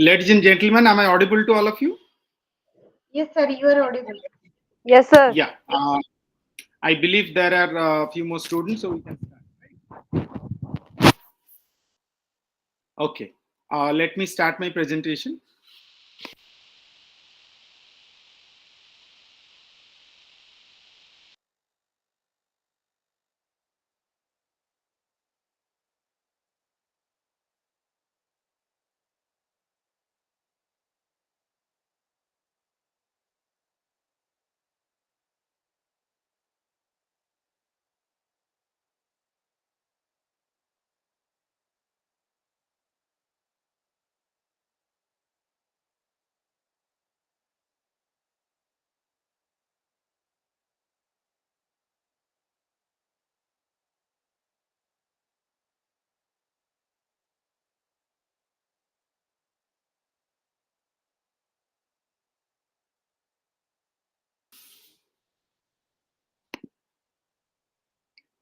Ladies and gentlemen, am I audible to all of you? Yes, sir, you are audible. Yes, sir. Yeah. I believe there are a few more students, so we can start. Okay. Let me start my presentation.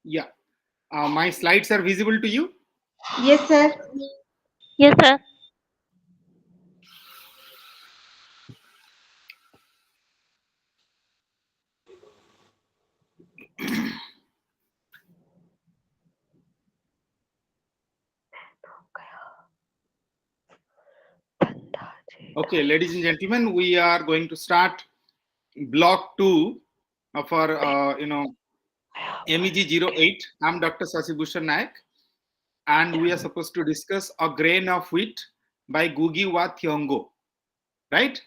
Yeah. My slides are visible to you. Yes, sir. Yes, sir. Okay, ladies and gentlemen, we are going to start block 2 of our, MEG-08. I'm Dr. Sasibhushan Naik, and we are supposed to discuss A Grain of Wheat by Ngugi wa Thiong'o, right?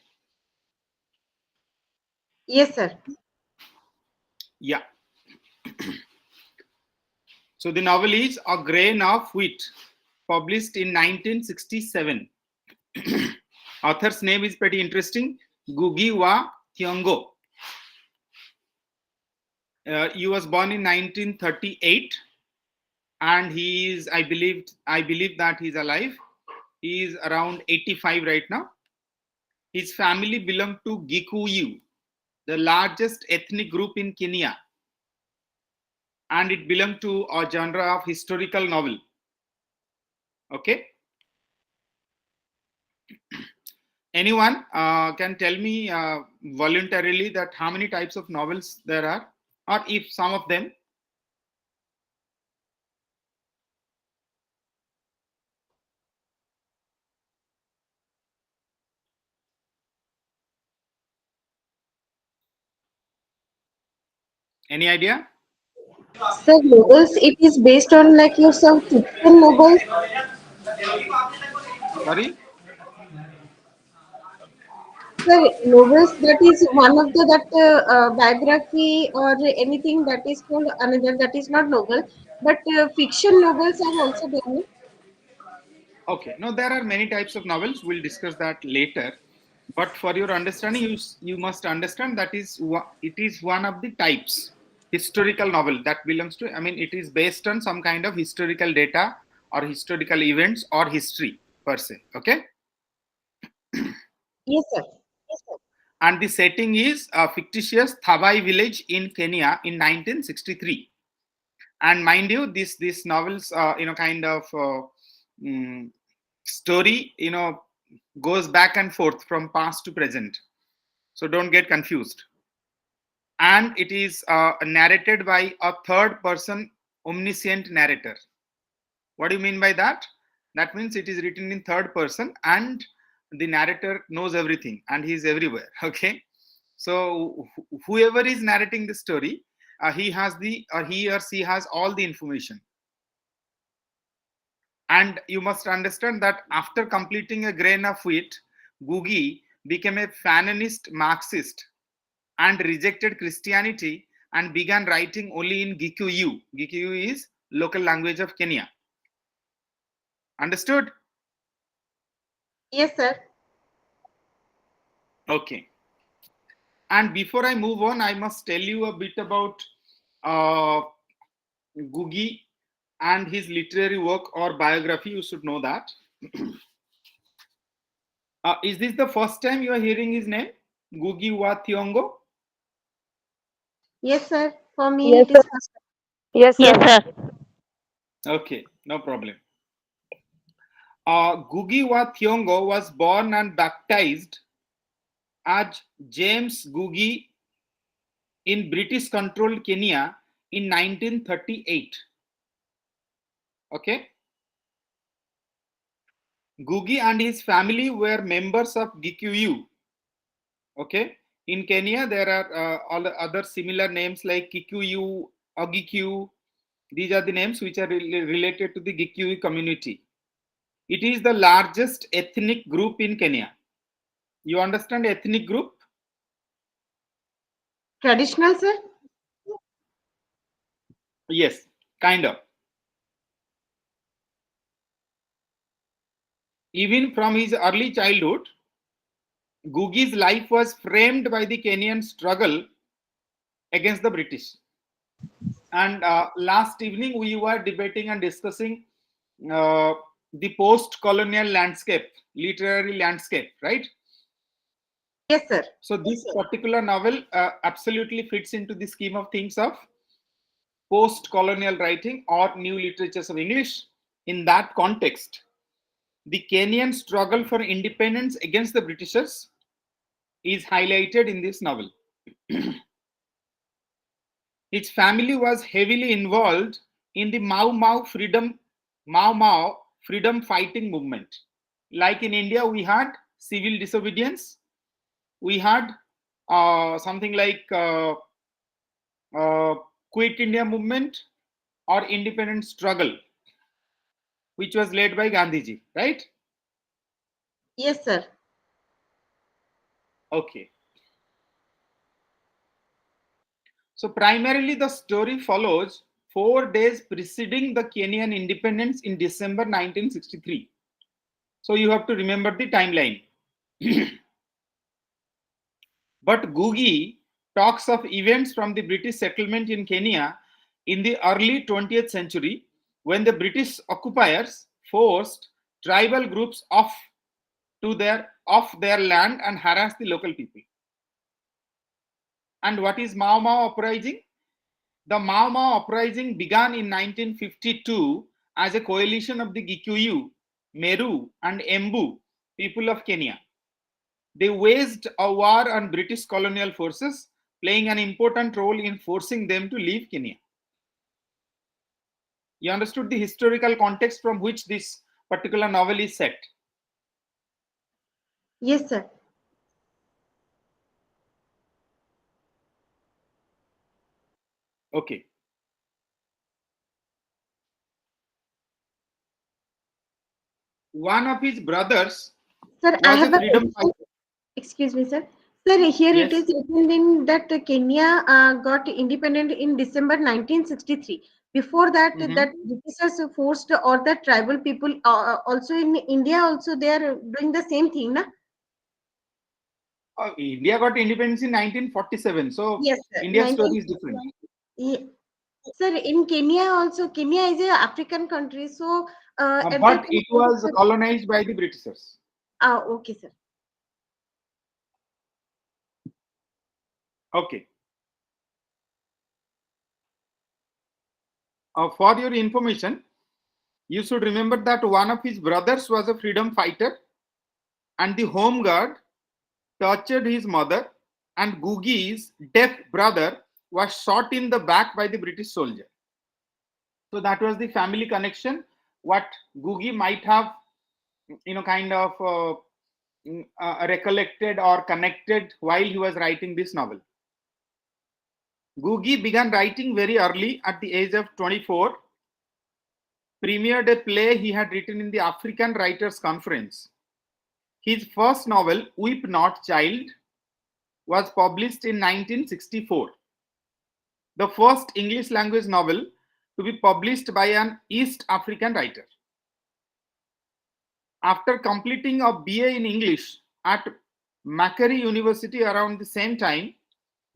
Yes, sir. Yeah. So the novel is A Grain of Wheat, published in 1967. Author's name is pretty interesting, Ngugi wa Thiong'o. He was born in 1938, and he is, I believe that he's alive. He is around 85 right now. His family belonged to Gikuyu, the largest ethnic group in Kenya, and it belonged to a genre of historical novel. Okay. Anyone can tell me voluntarily that how many types of novels there are, or if some of them. Any idea? Sir, novels, it is based on like your some fiction novels. Sorry. Sir, novels, that is one of the that biography or anything that is called another that is not novel, but fiction novels are also there. Okay. No, there are many types of novels. We'll discuss that later. But for your understanding, you must understand that it is one of the types historical novel that belongs to. I mean, it is based on some kind of historical data or historical events or history per se. Okay. Yes, sir. And the setting is a fictitious Thabai village in Kenya in 1963. And mind you, this novels, kind of story, goes back and forth from past to present. So don't get confused. And it is narrated by a third person omniscient narrator. What do you mean by that? That means it is written in third person, and the narrator knows everything and he is everywhere. Okay. So whoever is narrating the story, he or she has all the information. And you must understand that after completing A Grain of Wheat, Gugi became a Fanonist Marxist and rejected Christianity and began writing only in Gikuyu. Gikuyu is local language of Kenya. Understood? Yes, sir. Okay. And before I move on, I must tell you a bit about uh, Gugi and his literary work or biography. You should know that. Is this the first time you are hearing his name? Ngugi wa Thiong'o? Yes, sir. For me, Yes, it sir. is first. Yes, Yes, sir. sir. Okay, no problem. Ngugi wa Thiong'o was born and baptized as James Ngugi in British-controlled Kenya in 1938. Okay. Ngugi and his family were members of Gikuyu. Okay. In Kenya, there are all other similar names like Kikuyu, Ogiku. These are the names which are related to the Gikuyu community. It is the largest ethnic group in Kenya. You understand ethnic group? Traditional, sir? Yes, kind of. Even from his early childhood, Ngugi's life was framed by the Kenyan struggle against the British. And last evening, we were debating and discussing the post-colonial landscape, literary landscape, right? Yes, sir. So this particular novel absolutely fits into the scheme of things of post-colonial writing or new literatures of English. In that context, the Kenyan struggle for independence against the Britishers is highlighted in this novel. His family was heavily involved in the Mau Mau freedom fighting movement. Like in India, we had civil disobedience. We had something like Quit India movement or independent struggle, which was led by Gandhiji, right? Yes, sir. Okay. So primarily the story follows 4 days preceding the Kenyan independence in December 1963. So you have to remember the timeline. But Ngugi talks of events from the British settlement in Kenya in the early 20th century when the British occupiers forced tribal groups off their land and harassed the local people. And what is Mau Mau uprising? The Mau Mau uprising began in 1952 as a coalition of the Gikuyu, Meru, and Embu people of Kenya. They waged a war on British colonial forces, playing an important role in forcing them to leave Kenya. You understood the historical context from which this particular novel is set? Yes, sir. Okay. One of his brothers Sir, I was a have a freedom question. fighter. Excuse me, sir. Sir, here it Yes. is written in that Kenya got independent in December 1963. Before that, Mhm. that Britishers forced or the tribal people also in India also they are doing the same thing, na? India got independence in 1947. So Yes, sir. India's 19. story is different. Sir, in Kenya also, Kenya is a African country, so at that But time, it was colonized by the Britishers. okay, sir. Okay. For your information, you should remember that one of his brothers was a freedom fighter, and the home guard tortured his mother, and Ngugi's deaf brother was shot in the back by the British soldier. So that was the family connection. What Ngugi might have, kind of recollected or connected while he was writing this novel. Ngugi began writing very early at the age of 24, premiered a play he had written in the African Writers' Conference. His first novel, Weep Not, Child, was published in 1964, the first English language novel to be published by an East African writer. After completing a BA in English at Macquarie University around the same time,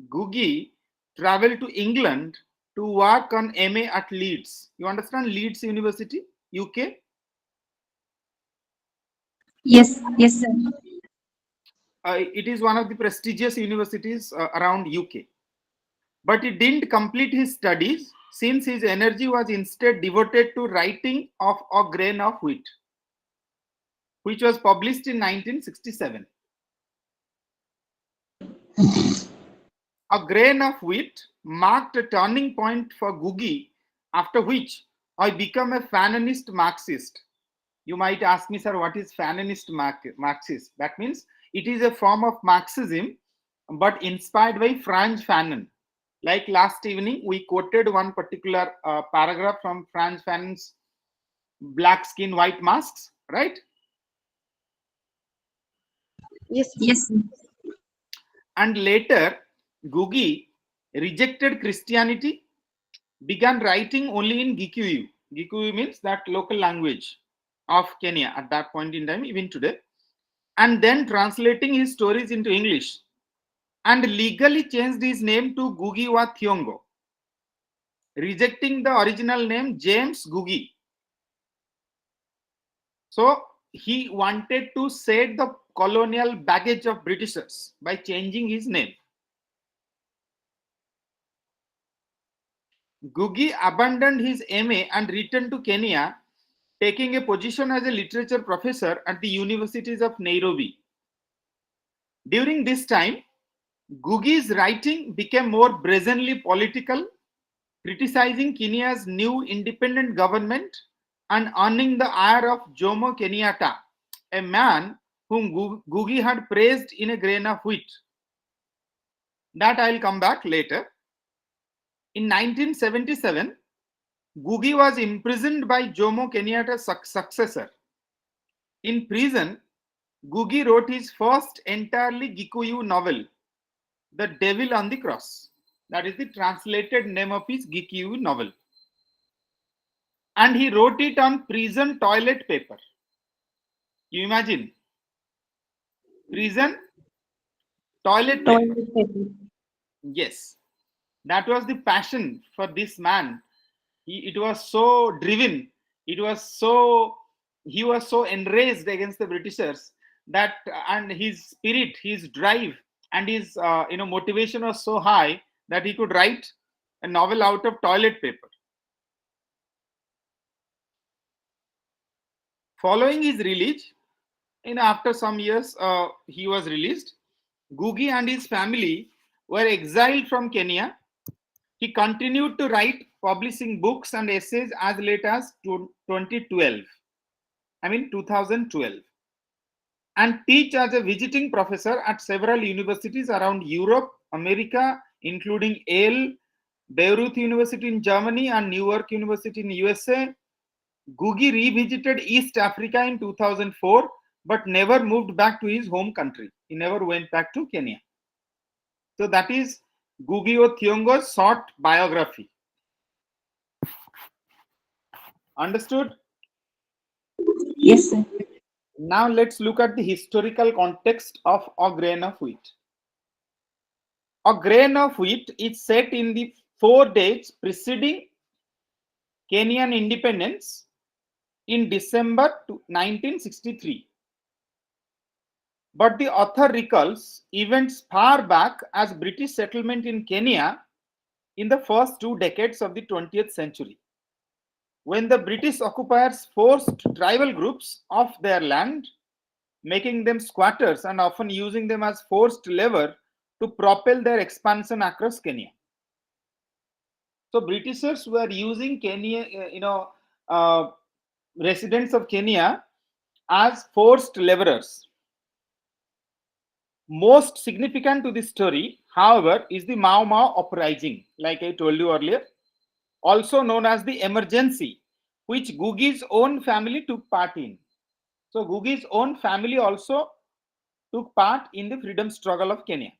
Ngugi traveled to England to work on MA at Leeds. You understand Leeds University, UK? Yes, yes, sir. It is one of the prestigious universities around UK. But he didn't complete his studies since his energy was instead devoted to writing of a grain of wheat. which was published in 1967. A grain of wheat marked a turning point for Googie, after which I became a Fanonist Marxist. You might ask me, sir, what is Fanonist Marxist? That means it is a form of Marxism, but inspired by Frantz Fanon. Like last evening, we quoted one particular paragraph from Frantz Fanon's Black Skin, White Masks, right? Yes. Yes, sir. And later, Googie rejected Christianity, began writing only in Gikuyu. Gikuyu means that local language of Kenya at that point in time, even today, and then translating his stories into English, and legally changed his name to Ngugi wa Thiong'o, rejecting the original name James Ngugi. So he wanted to shed the colonial baggage of Britishers by changing his name. Ngugi abandoned his MA and returned to Kenya, taking a position as a literature professor at the universities of Nairobi. During this time, Ngugi's writing became more brazenly political, criticizing Kenya's new independent government and earning the ire of Jomo Kenyatta, a man whom Ngugi had praised in A Grain of Wheat. That I'll come back later. In 1977, Ngugi was imprisoned by Jomo Kenyatta's successor. In prison, Ngugi wrote his first entirely Gikuyu novel, The Devil on the Cross. That is the translated name of his Gikuyu novel. And he wrote it on prison toilet paper. You imagine? Prison toilet paper. Toilet paper. Yes. That was the passion for this man. It was so driven. He was so enraged against the Britishers that, and his spirit, his drive, and his motivation was so high that he could write a novel out of toilet paper. Following his release, after some years, he was released. Ngugi and his family were exiled from Kenya. He continued to write, publishing books and essays as late as 2012. 2012. And teach as a visiting professor at several universities around Europe, America, including Yale, Beirut University in Germany, and Newark University in USA. Ngugi revisited East Africa in 2004, but never moved back to his home country. He never went back to Kenya. So that is Ngugi wa Thiong'o's short biography. Understood? Yes, sir. Now let's look at the historical context of A Grain of Wheat. A Grain of Wheat is set in the 4 days preceding Kenyan independence in December 1963. But the author recalls events far back as British settlement in Kenya in the first 2 decades of the 20th century, when the British occupiers forced tribal groups off their land, making them squatters and often using them as forced labor to propel their expansion across Kenya. So Britishers were using Kenya, residents of Kenya as forced laborers. Most significant to this story, however, is the Mau Mau uprising, like I told you earlier, also known as the emergency, which Ngugi's own family took part in. So Ngugi's own family also took part in the freedom struggle of Kenya.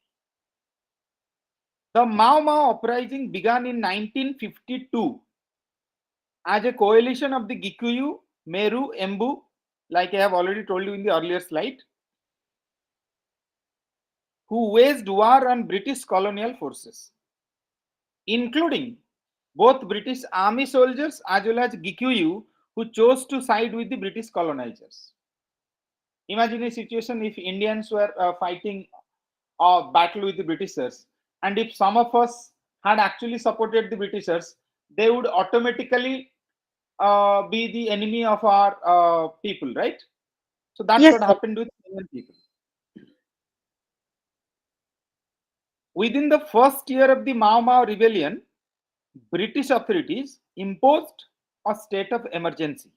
The Mau Mau uprising began in 1952 as a coalition of the Gikuyu, Meru, Embu, like I have already told you in the earlier slide, who waged war on British colonial forces, including both British army soldiers as well as Gikuyu who chose to side with the British colonizers. Imagine a situation if Indians were fighting a battle with the Britishers, and if some of us had actually supported the Britishers, they would automatically be the enemy of our people, right? So that's Yes, what sir. happened with Kenyan people. Within the first year of the Mau Mau rebellion, British authorities imposed a state of emergency,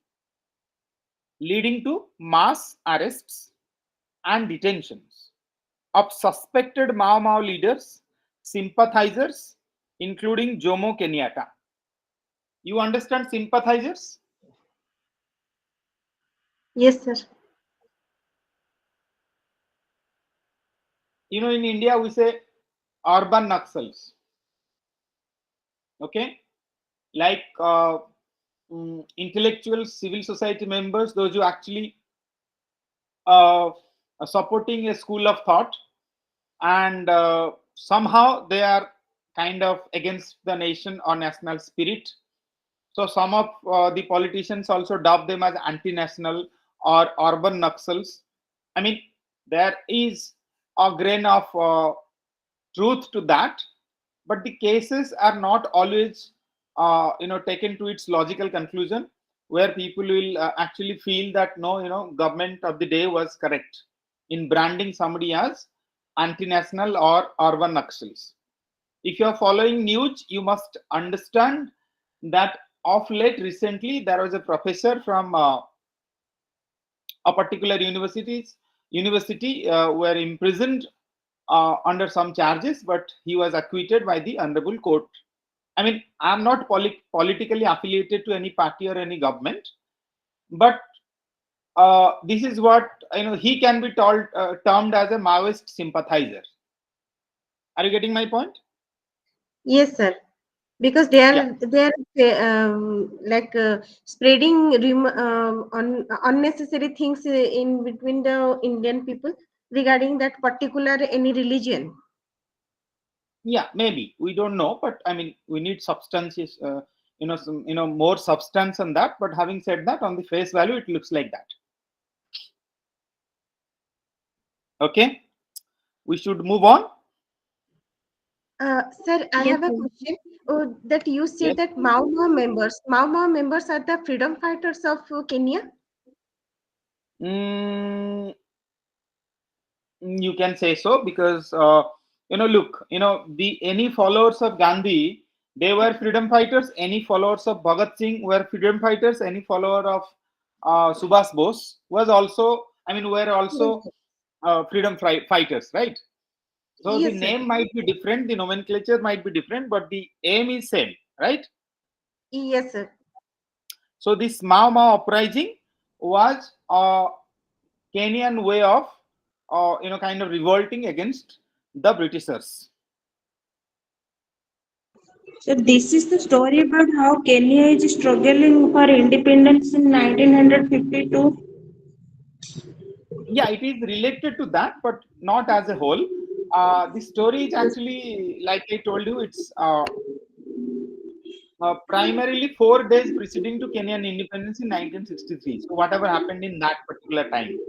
leading to mass arrests and detentions of suspected Mau Mau leaders, sympathizers, including Jomo Kenyatta. You understand sympathizers? Yes, sir. You know, in India, we say urban Naxals. Okay, like intellectual civil society members, those who actually uh, are supporting a school of thought, and somehow they are kind of against the nation or national spirit. So some of the politicians also dub them as anti-national or urban Naxals. I mean, there is a grain of truth to that, but the cases are not always taken to its logical conclusion, where people will actually feel that no, government of the day was correct in branding somebody as anti-national or urban Naxals. If you are following news, you must understand that of late recently there was a professor from a particular university were imprisoned under some charges, but he was acquitted by the honorable court. I mean, I'm not politically affiliated to any party or any government, but this is what he can be termed as a Maoist sympathizer. Are you getting my point? Yes, sir. Because they Yeah. are like spreading unnecessary things in between the Indian people regarding that particular any religion. Yeah, maybe we don't know, but I mean, we need substances, some more substance on that. But having said that, on the face value, it looks like that. Okay, we should move on. Sir, I Yes, have a sir. question. That you Yes. said that Mau Mau members are the freedom fighters of Kenya. Mm, you can say so because look, the any followers of Gandhi, they were freedom fighters. Any followers of Bhagat Singh were freedom fighters. Any follower of Subhas Bose was also, I mean, were Yes, also sir. freedom fighters, right? So the Yes, sir. name might be different, the nomenclature might be different, but the aim is same, right? Yes, sir. So this Mau Mau uprising was a Kenyan way of, kind of revolting against the Britishers. So this is the story about how Kenya is struggling for independence in 1952. Yeah, it is related to that, but not as a whole. The story is actually, like I told you, it's primarily 4 days preceding to Kenyan independence in 1963. So whatever happened in that particular time.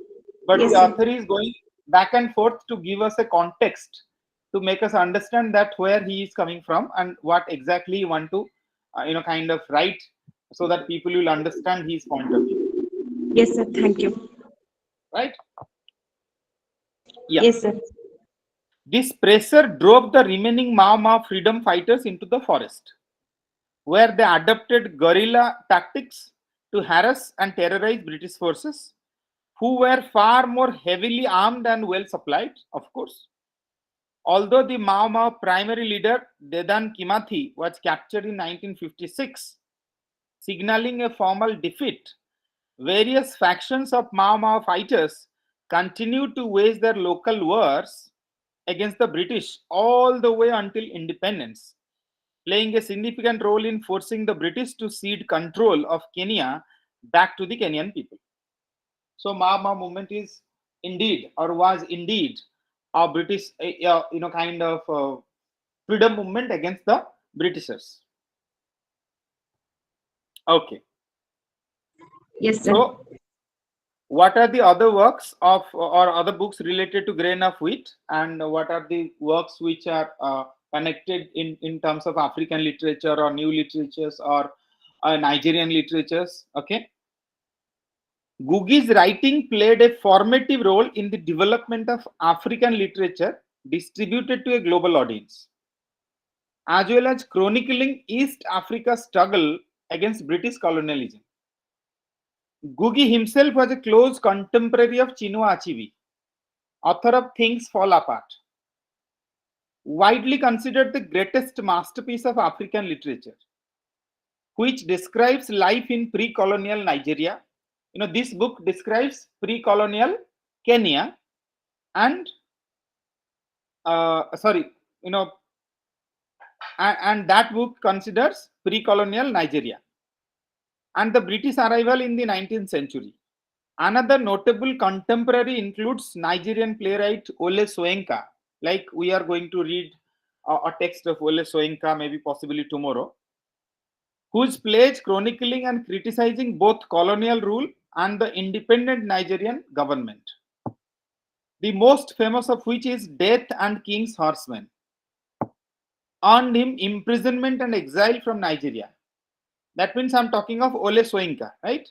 But the Yes, sir. author is going back and forth to give us a context to make us understand that where he is coming from and what exactly he want to, kind of write so that people will understand his point of view. Yes, sir. Thank you. Right? Yeah. Yes, sir. This pressure drove the remaining Mau Mau freedom fighters into the forest, where they adopted guerrilla tactics to harass and terrorize British forces, who were far more heavily armed and well supplied, of course. Although the Mau Mau primary leader, Dedan Kimathi, was captured in 1956, signaling a formal defeat, various factions of Mau Mau fighters continued to wage their local wars against the British all the way until independence, playing a significant role in forcing the British to cede control of Kenya back to the Kenyan people. So Mau Mau movement is indeed, or was indeed, a British, kind of freedom movement against the Britishers. Okay. Yes, sir. So what are the other works of or other books related to grain of wheat, and what are the works which are connected in terms of African literature or new literatures or Nigerian literatures? Okay. Gugi's writing played a formative role in the development of African literature distributed to a global audience, as well as chronicling East Africa's struggle against British colonialism. Gugi himself was a close contemporary of Chinua Achebe, author of Things Fall Apart, widely considered the greatest masterpiece of African literature, which describes life in pre-colonial Nigeria. This book describes pre-colonial Kenya and sorry, and that book considers pre-colonial Nigeria and the British arrival in the 19th century. Another notable contemporary includes Nigerian playwright Ole Soyinka. Like we are going to read a text of Ole Soyinka, maybe possibly tomorrow, whose plays chronicling and criticizing both colonial rule and the independent Nigerian government. The most famous of which is Death and King's Horsemen, earned him imprisonment and exile from Nigeria. That means I'm talking of Ole Soyinka, right?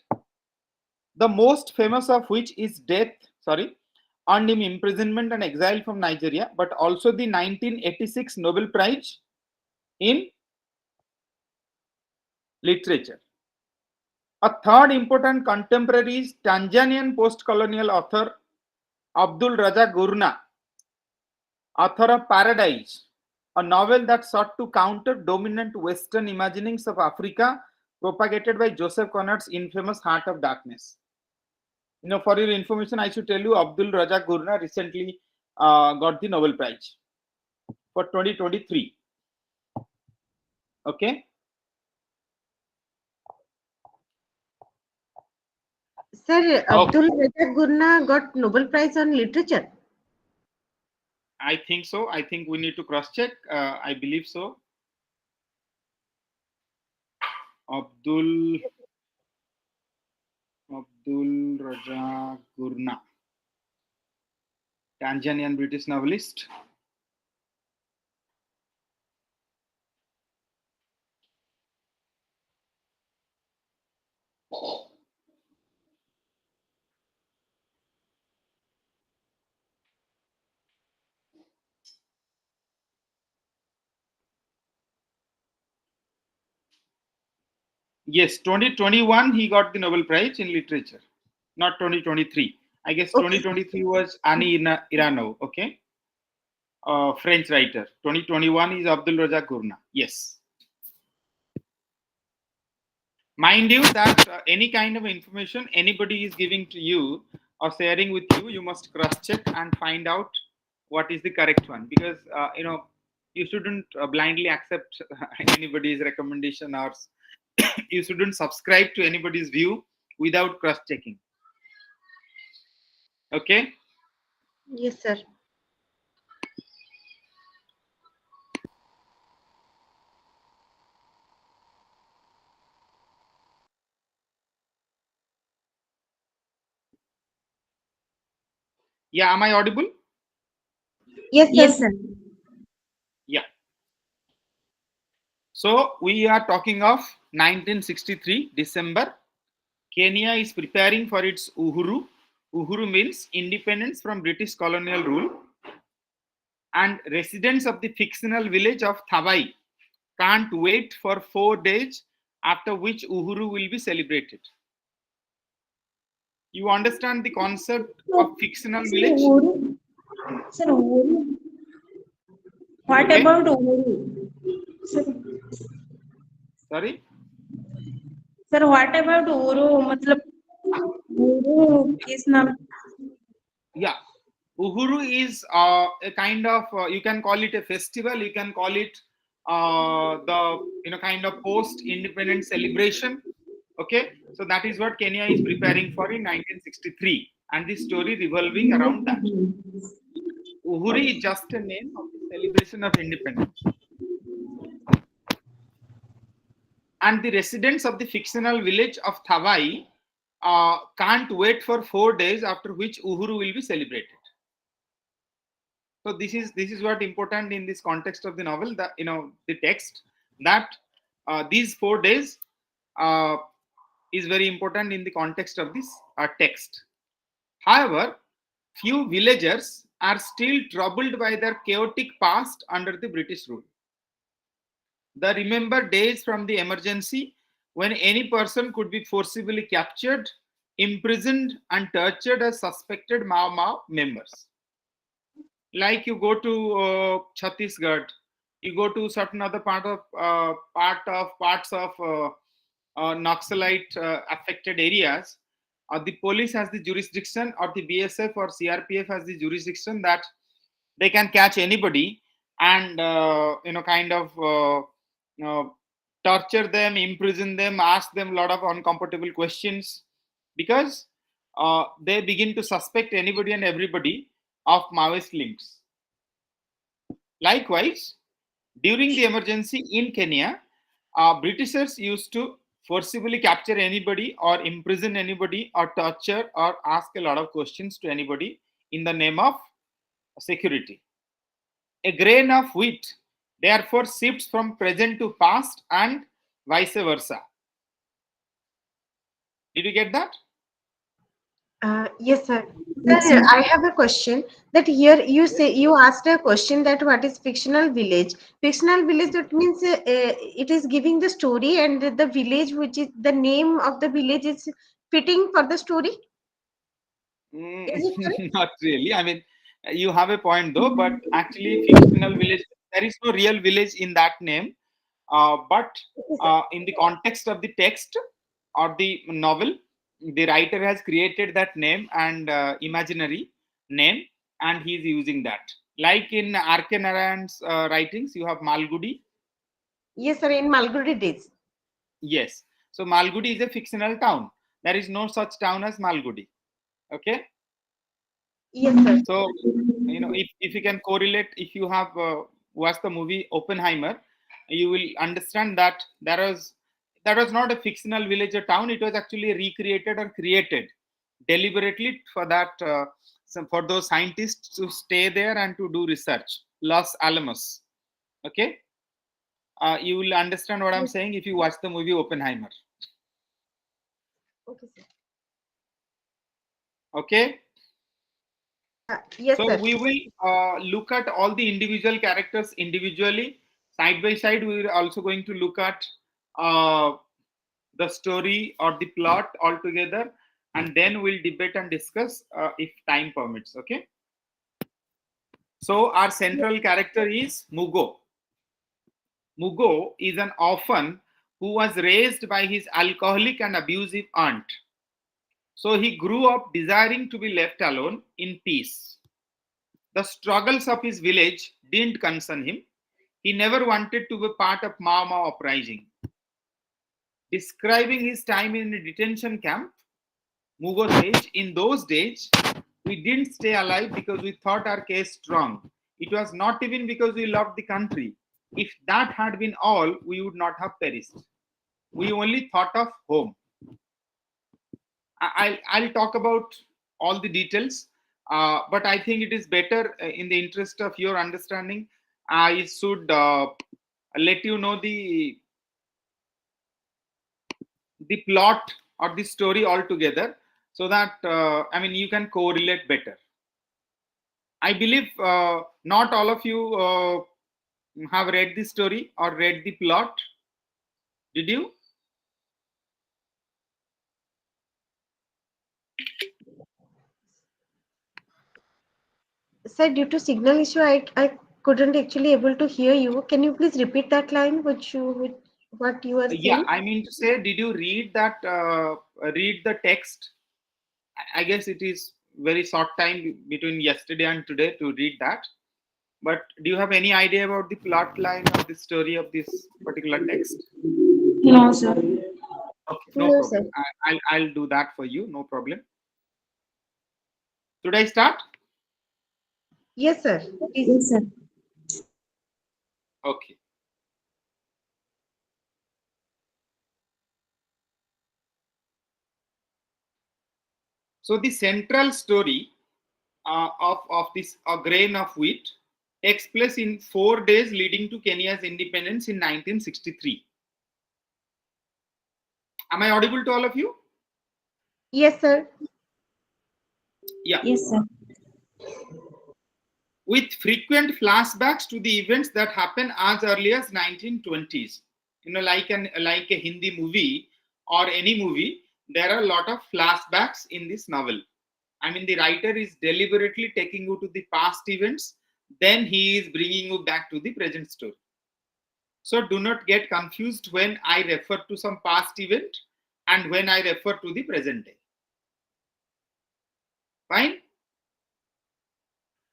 The most famous of which is earned him imprisonment and exile from Nigeria, but also the 1986 Nobel Prize in Literature. A third important contemporary is Tanzanian post-colonial author Abdul Raza Gurna, author of Paradise, a novel that sought to counter dominant Western imaginings of Africa propagated by Joseph Conrad's infamous Heart of Darkness. For your information, I should tell you Abdul Raza Gurna recently got the Nobel Prize for 2023. Okay. Sir, Abdul Raza Gurna got Nobel Prize on Literature. I think so. I think we need to cross check. I believe so. Abdul Raza Gurna, Tanzanian British novelist. Yes, 2021 he got the Nobel Prize in Literature, not 2023. I guess Okay. 2023 was Annie Iranov, okay, French writer. 2021 is Abdul Raza Gurna. Yes. Mind you that any kind of information anybody is giving to you or sharing with you, you must cross check and find out what is the correct one, because you shouldn't blindly accept anybody's recommendation, or you shouldn't subscribe to anybody's view without cross checking. Okay. Yes, sir. Yeah, am I audible? Yes, sir. Yes, sir. Yeah. So we are talking of 1963 December. Kenya is preparing for its Uhuru. Uhuru means independence from British colonial rule. And residents of the fictional village of Thabai can't wait for 4 days, after which Uhuru will be celebrated. You understand the concept of fictional Sir, village? Uhuru. Sir, Uhuru. What Okay. about Uhuru? Sir, Sorry? sir, what about Uhuru? मतलब Uhuru किस नाम? Yeah. Uhuru is a kind of, you can call it a festival, you can call it the kind of post-independent celebration. Okay, so that is what Kenya is preparing for in 1963, and the story revolving around that. Uhuru is just a name of the celebration of independence. And the residents of the fictional village of Thavai can't wait for 4 days, after which Uhuru will be celebrated. So this is what important in this context of the novel, the text, that these 4 days is very important in the context of this text. However, few villagers are still troubled by their chaotic past under the British rule. They remember days from the emergency when any person could be forcibly captured, imprisoned, and tortured as suspected Mao Mao members. Like you go to Chhattisgarh, you go to certain other parts of Naxalite affected areas. The police has the jurisdiction, or the BSF or CRPF has the jurisdiction that they can catch anybody and kind of torture them, imprison them, ask them a lot of uncomfortable questions, because they begin to suspect anybody and everybody of Maoist links. Likewise, during the emergency in Kenya, Britishers used to forcibly capture anybody or imprison anybody or torture or ask a lot of questions to anybody in the name of security. A grain of wheat therefore shifts from present to past and vice versa. Did you get that? Yes, sir. Yes, Sir, sir. I have a question that here you say you asked a question that what is fictional village? Fictional village, that means it is giving the story, and the village, which is the name of the village, is fitting for the story. Is it correct? Not really. I mean, you have a point though, but actually, fictional village, there is no real village in that name. But Okay, sir. in the context of the text or the novel, the writer has created that name and imaginary name, and he's using that. Like in R.K. Narayan's writings, you have Malgudi. Yes, sir. In Malgudi days. Yes. So Malgudi is a fictional town. There is no such town as Malgudi. Okay. Yes, sir. So, if you can correlate, if you have watched the movie Oppenheimer, you will understand that that was not a fictional village or town. It was actually recreated or created deliberately for that for those scientists to stay there and to do research. Los Alamos. Okay, you will understand what I'm Yes, saying if you watch the movie Oppenheimer. okay, sir. Okay. Yes, So sir. we will look at all the individual characters individually. Side by side, we are also going to look at uh, the story or the plot altogether, and then we'll debate and discuss if time permits. Okay. So our central character is Mugo. Mugo is an orphan who was raised by his alcoholic and abusive aunt. So he grew up desiring to be left alone in peace. The struggles of his village didn't concern him. He never wanted to be part of Mao Mao uprising. Describing his time in a detention camp, Mugo says, "In those days, we didn't stay alive because we thought our case strong. It was not even because we loved the country. If that had been all, we would not have perished. We only thought of home." I'll talk about all the details, but I think it is better in the interest of your understanding. I should let you know the plot or the story altogether, so that I mean you can correlate better. I believe not all of you have read the story or read the plot. Did you? Sir, due to signal issue, I couldn't actually able to hear you. Can you please repeat that line, which what you are Yeah, saying? I mean to say, did you read that? Read the text. I guess it is very short time between yesterday and today to read that. But do you have any idea about the plot line of the story of this particular text? No, sir. Okay, no No, sir. problem. I'll do that for you. No problem. Should I start? Yes, sir. Please. Yes, sir. Okay. So the central story of this a grain of wheat takes place in 4 days leading to Kenya's independence in 1963. Am I audible to all of you? Yes, sir. Yeah. Yes, sir. With frequent flashbacks to the events that happened as early as 1920s. Like a Hindi movie or any movie, there are a lot of flashbacks in this novel. I mean, the writer is deliberately taking you to the past events, then he is bringing you back to the present story. So do not get confused when I refer to some past event and when I refer to the present day. Fine?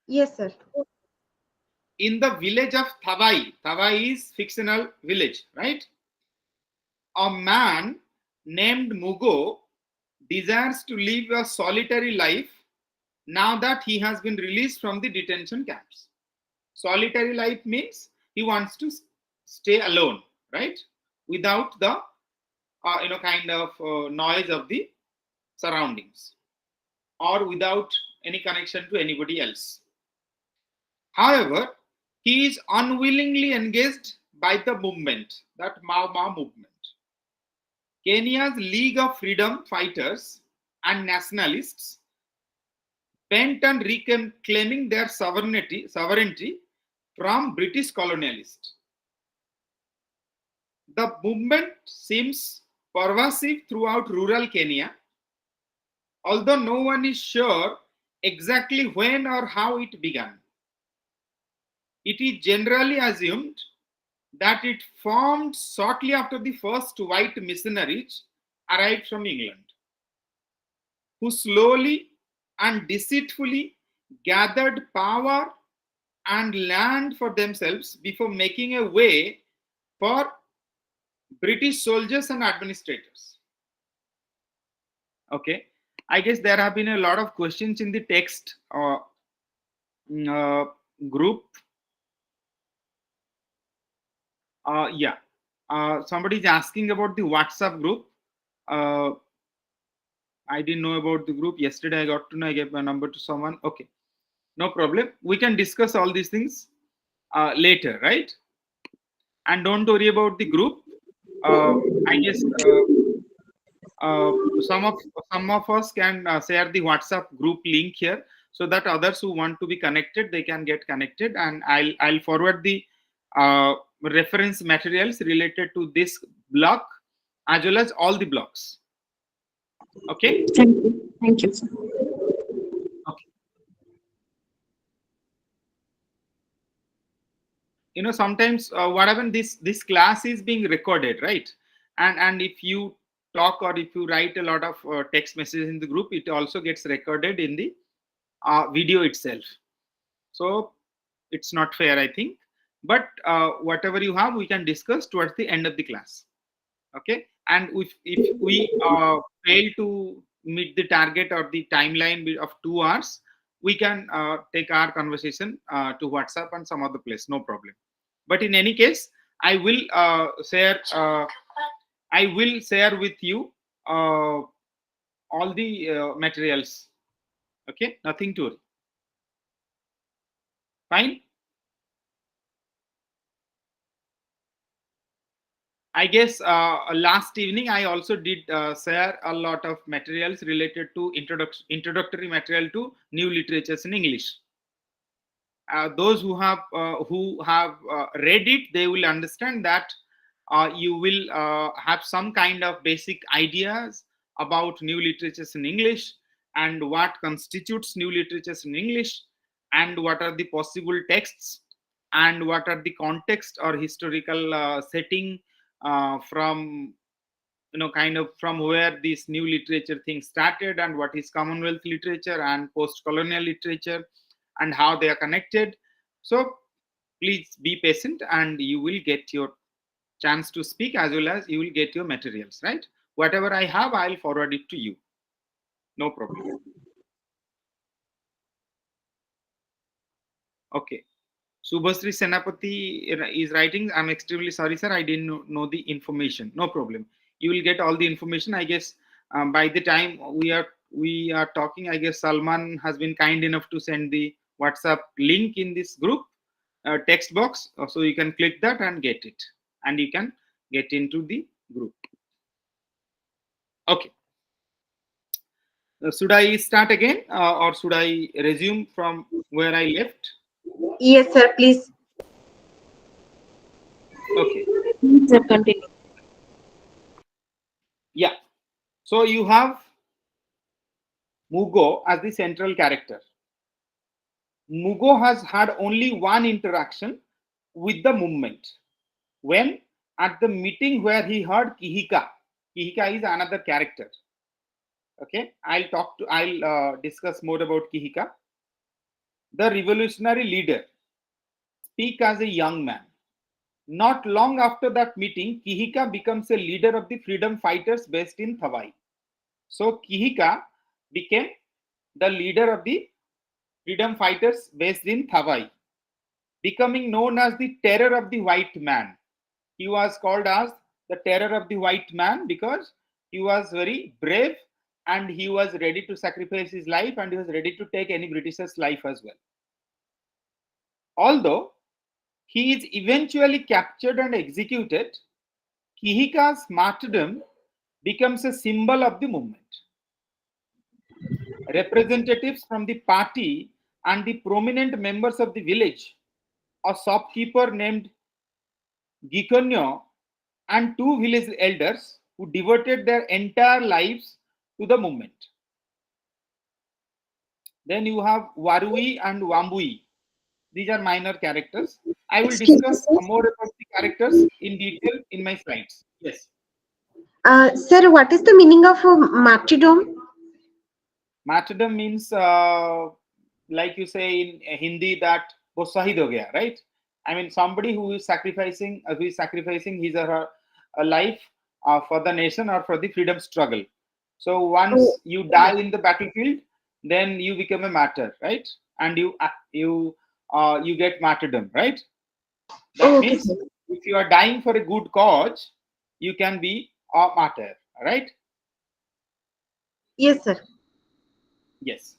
Yes, sir. In the village of Thavai is fictional village, right? A man named Mugo desires to live a solitary life now that he has been released from the detention camps. Solitary life means he wants to stay alone, right? Without the kind of noise of the surroundings or without any connection to anybody else. However, he is unwillingly engaged by the movement, that Mau Mau movement. Kenya's League of Freedom Fighters and nationalists bent on reclaiming their sovereignty from British colonialists. The movement seems pervasive throughout rural Kenya, although no one is sure exactly when or how it began. It is generally assumed that it formed shortly after the first white missionaries arrived from England, who slowly and deceitfully gathered power and land for themselves before making a way for British soldiers and administrators. Okay, I guess there have been a lot of questions in the text uh, group. Yeah, somebody is asking about the WhatsApp group. Uh, I didn't know about the group. Yesterday, I got to know. I gave my number to someone. Okay, no problem. We can discuss all these things later, right? And don't worry about the group. I guess uh, some of some of us can share the WhatsApp group link here so that others who want to be connected they can get connected, and I'll forward the reference materials related to this block as well as all the blocks. Okay. Thank you. Thank you, sir. Okay. Sometimes what happens, this class is being recorded, right? And if you talk or if you write a lot of text messages in the group, it also gets recorded in the video itself. So it's not fair, I think. But whatever you have, we can discuss towards the end of the class. Okay. And if we fail to meet the target or the timeline of 2 hours, we can take our conversation to WhatsApp and some other place, no problem. But in any case, I will share with you all the materials. Okay, nothing to worry. Fine. I guess last evening I also did share a lot of materials related to introductory material to new literatures in English. Those who have read it, they will understand that you will have some kind of basic ideas about new literatures in English and what constitutes new literatures in English and what are the possible texts and what are the context or historical setting from kind of from where this new literature thing started and what is Commonwealth literature and post-colonial literature and how they are connected. So please be patient and you will get your chance to speak as well as you will get your materials, right? Whatever I have, I'll forward it to you. No problem. Okay. Subhasri Senapati is writing, I'm extremely sorry, sir. I didn't know the information. No problem. You will get all the information. I guess by the time we are talking, I guess Salman has been kind enough to send the WhatsApp link in this group text box, so you can click that and get it, and you can get into the group. Okay. Should I start again or should I resume from where I left? Yes, sir, please. Okay. Please, sir, continue. Yeah. So you have Mugo as the central character. Mugo has had only one interaction with the movement when at the meeting where he heard Kihika. Kihika is another character. Okay, I'll discuss more about Kihika. The revolutionary leader speak as a young man. Not long after that meeting, Kihika becomes a leader of the freedom fighters based in Thawai. So Kihika became the leader of the freedom fighters based in Thawai, becoming known as the terror of the white man. He was called as the terror of the white man because he was very brave and he was ready to sacrifice his life and he was ready to take any Britisher's life as well. Although he is eventually captured and executed, Kihika's martyrdom becomes a symbol of the movement. Representatives from the party and the prominent members of the village, a shopkeeper named Gikonyo, and two village elders who devoted their entire lives to the movement. Then you have Warui and Wambui. These are minor characters. I will Excuse me, discuss sir. more about the characters in detail in my slides. Yes. Sir, what is the meaning of martyrdom? Martyrdom means, like you say in Hindi, that wo shahid ho gaya, right? I mean, somebody who is sacrificing his or her life for the nation or for the freedom struggle. So Oh, once you die in the battlefield, then you become a martyr, right? And you get martyrdom, right? That okay, means sir. if you are dying for a good cause, you can be a martyr, right? Yes, sir. Yes.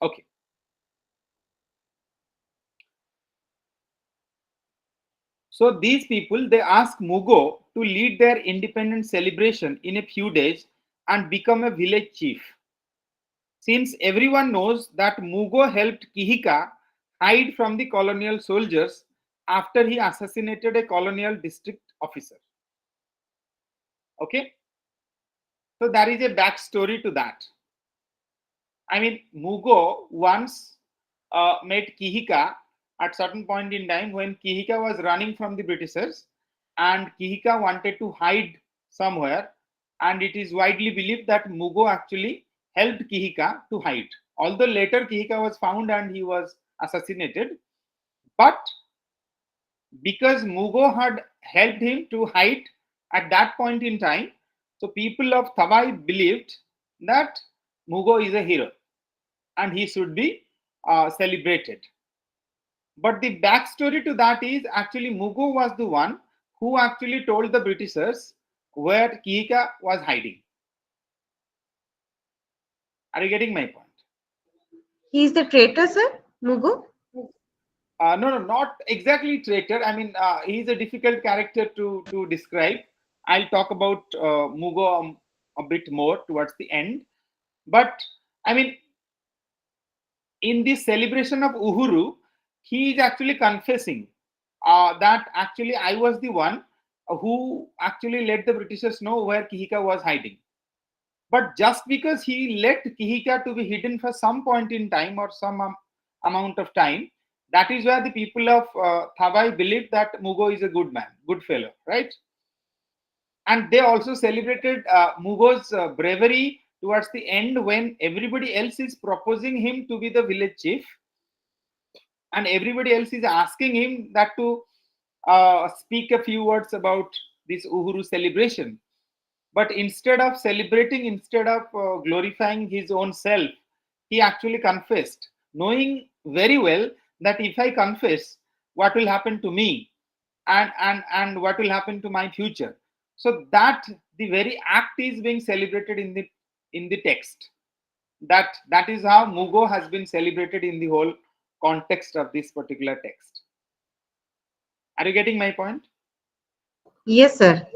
Okay. So these people they ask Mugo to lead their independence celebration in a few days and become a village chief. Since everyone knows that Mugo helped Kihika hide from the colonial soldiers after he assassinated a colonial district officer. Okay, so there is a backstory to that. I mean, Mugo once met Kihika at certain point in time when Kihika was running from the Britishers, and Kihika wanted to hide somewhere, and it is widely believed that Mugo actually helped Kihika to hide. Although later Kihika was found and he was assassinated, but because Mugo had helped him to hide at that point in time, so people of Tawai believed that Mugo is a hero and he should be celebrated. But the backstory to that is actually Mugo was the one who actually told the Britishers where Kihika was hiding. Are you getting my point? He is the traitor, sir, Mugu. No, not exactly traitor. I mean, he's a difficult character to describe. I'll talk about Mugo a bit more towards the end. But I mean, in this celebration of Uhuru, he is actually confessing that actually I was the one who actually let the Britishers know where Kihika was hiding. But just because he let Kihika to be hidden for some point in time or some amount of time, that is where the people of Thabai believe that Mugo is a good man, good fellow, right? And they also celebrated Mugo's bravery towards the end when everybody else is proposing him to be the village chief and everybody else is asking him that to speak a few words about this Uhuru celebration. But instead of celebrating, instead of glorifying his own self, he actually confessed, knowing very well that if I confess, what will happen to me and what will happen to my future. So that the very act is being celebrated in the text. That is how Mugo has been celebrated in the whole context of this particular text. Are you getting my point? Yes, sir.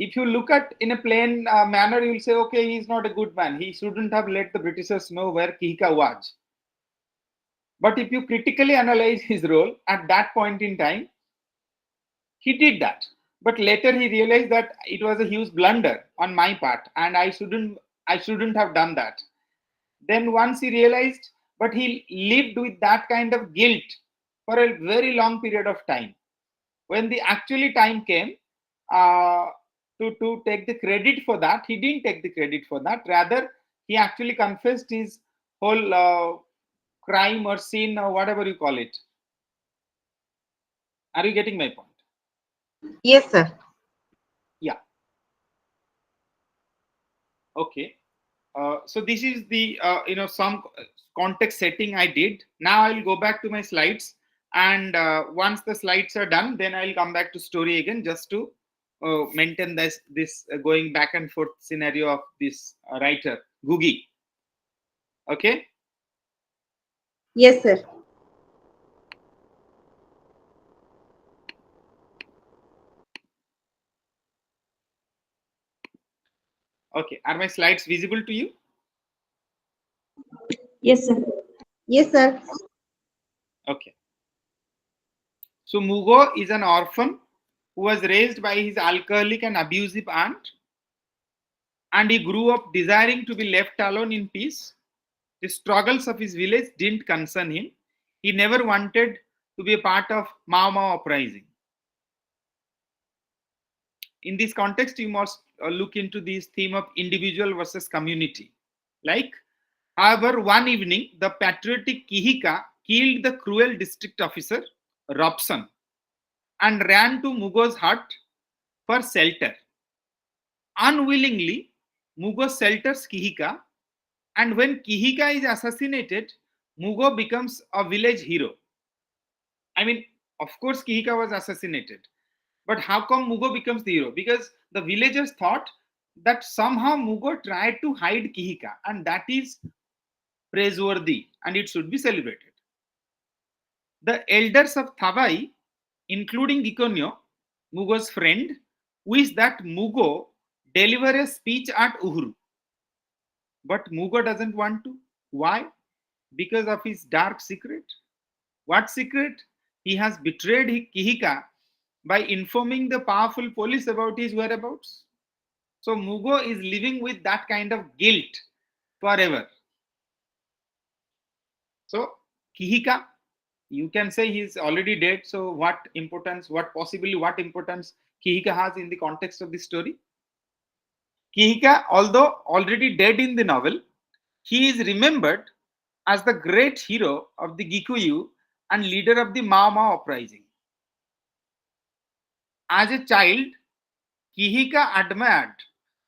if you look at in a plain manner, you'll say, okay, he's not a good man. He shouldn't have let the Britishers know where Kihika was. But if you critically analyze his role at that point in time, he did that. But later he realized that it was a huge blunder on my part, and I shouldn't have done that. Then once he realized, but he lived with that kind of guilt for a very long period of time. When the actually time came uh, to take the credit for that, he didn't take the credit for that. Rather, he actually confessed his whole crime or sin or whatever you call it. Are you getting my point? Yes, sir. Yeah. Okay. So this is the some context setting I did. Now I'll go back to my slides, and once the slides are done, then I'll come back to story again, just to maintain this going back and forth scenario of this writer Gugi. Okay. Yes, sir. Okay. Are my slides visible to you? Yes, sir. Yes, sir. Okay. So Mugo is an orphan who was raised by his alcoholic and abusive aunt, and he grew up desiring to be left alone in peace. The struggles of his village didn't concern him. He never wanted to be a part of Mao Mao uprising. In this context, you must look into this theme of individual versus community. Like, however, one evening, the patriotic Kihika killed the cruel district officer, Robson, and ran to Mugo's hut for shelter. Unwillingly, Mugo shelters Kihika, and when Kihika is assassinated, Mugo becomes a village hero. I mean, of course, Kihika was assassinated. But how come Mugo becomes the hero? Because the villagers thought that somehow Mugo tried to hide Kihika, and that is praiseworthy and it should be celebrated. The elders of Thavai, including Gikonyo, Mugo's friend, wish that Mugo deliver a speech at Uhuru. But Mugo doesn't want to. Why? Because of his dark secret. What secret? He has betrayed Kihika by informing the powerful police about his whereabouts. So Mugo is living with that kind of guilt forever. So Kihika, you can say he's already dead. So what importance Kihika has in the context of the story? Kihika, although already dead in the novel, he is remembered as the great hero of the Gikuyu and leader of the Mao Mao uprising. As a child, Kihika admired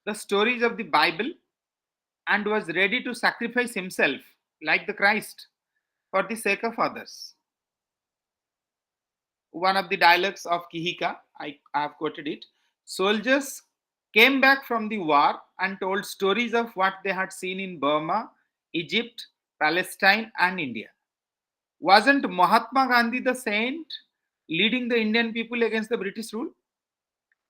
the stories of the Bible and was ready to sacrifice himself, like the Christ, for the sake of others. One of the dialogues of Kihika, I have quoted it. Soldiers came back from the war and told stories of what they had seen in Burma, Egypt, Palestine, and India. Wasn't Mahatma Gandhi the saint leading the Indian people against the British rule?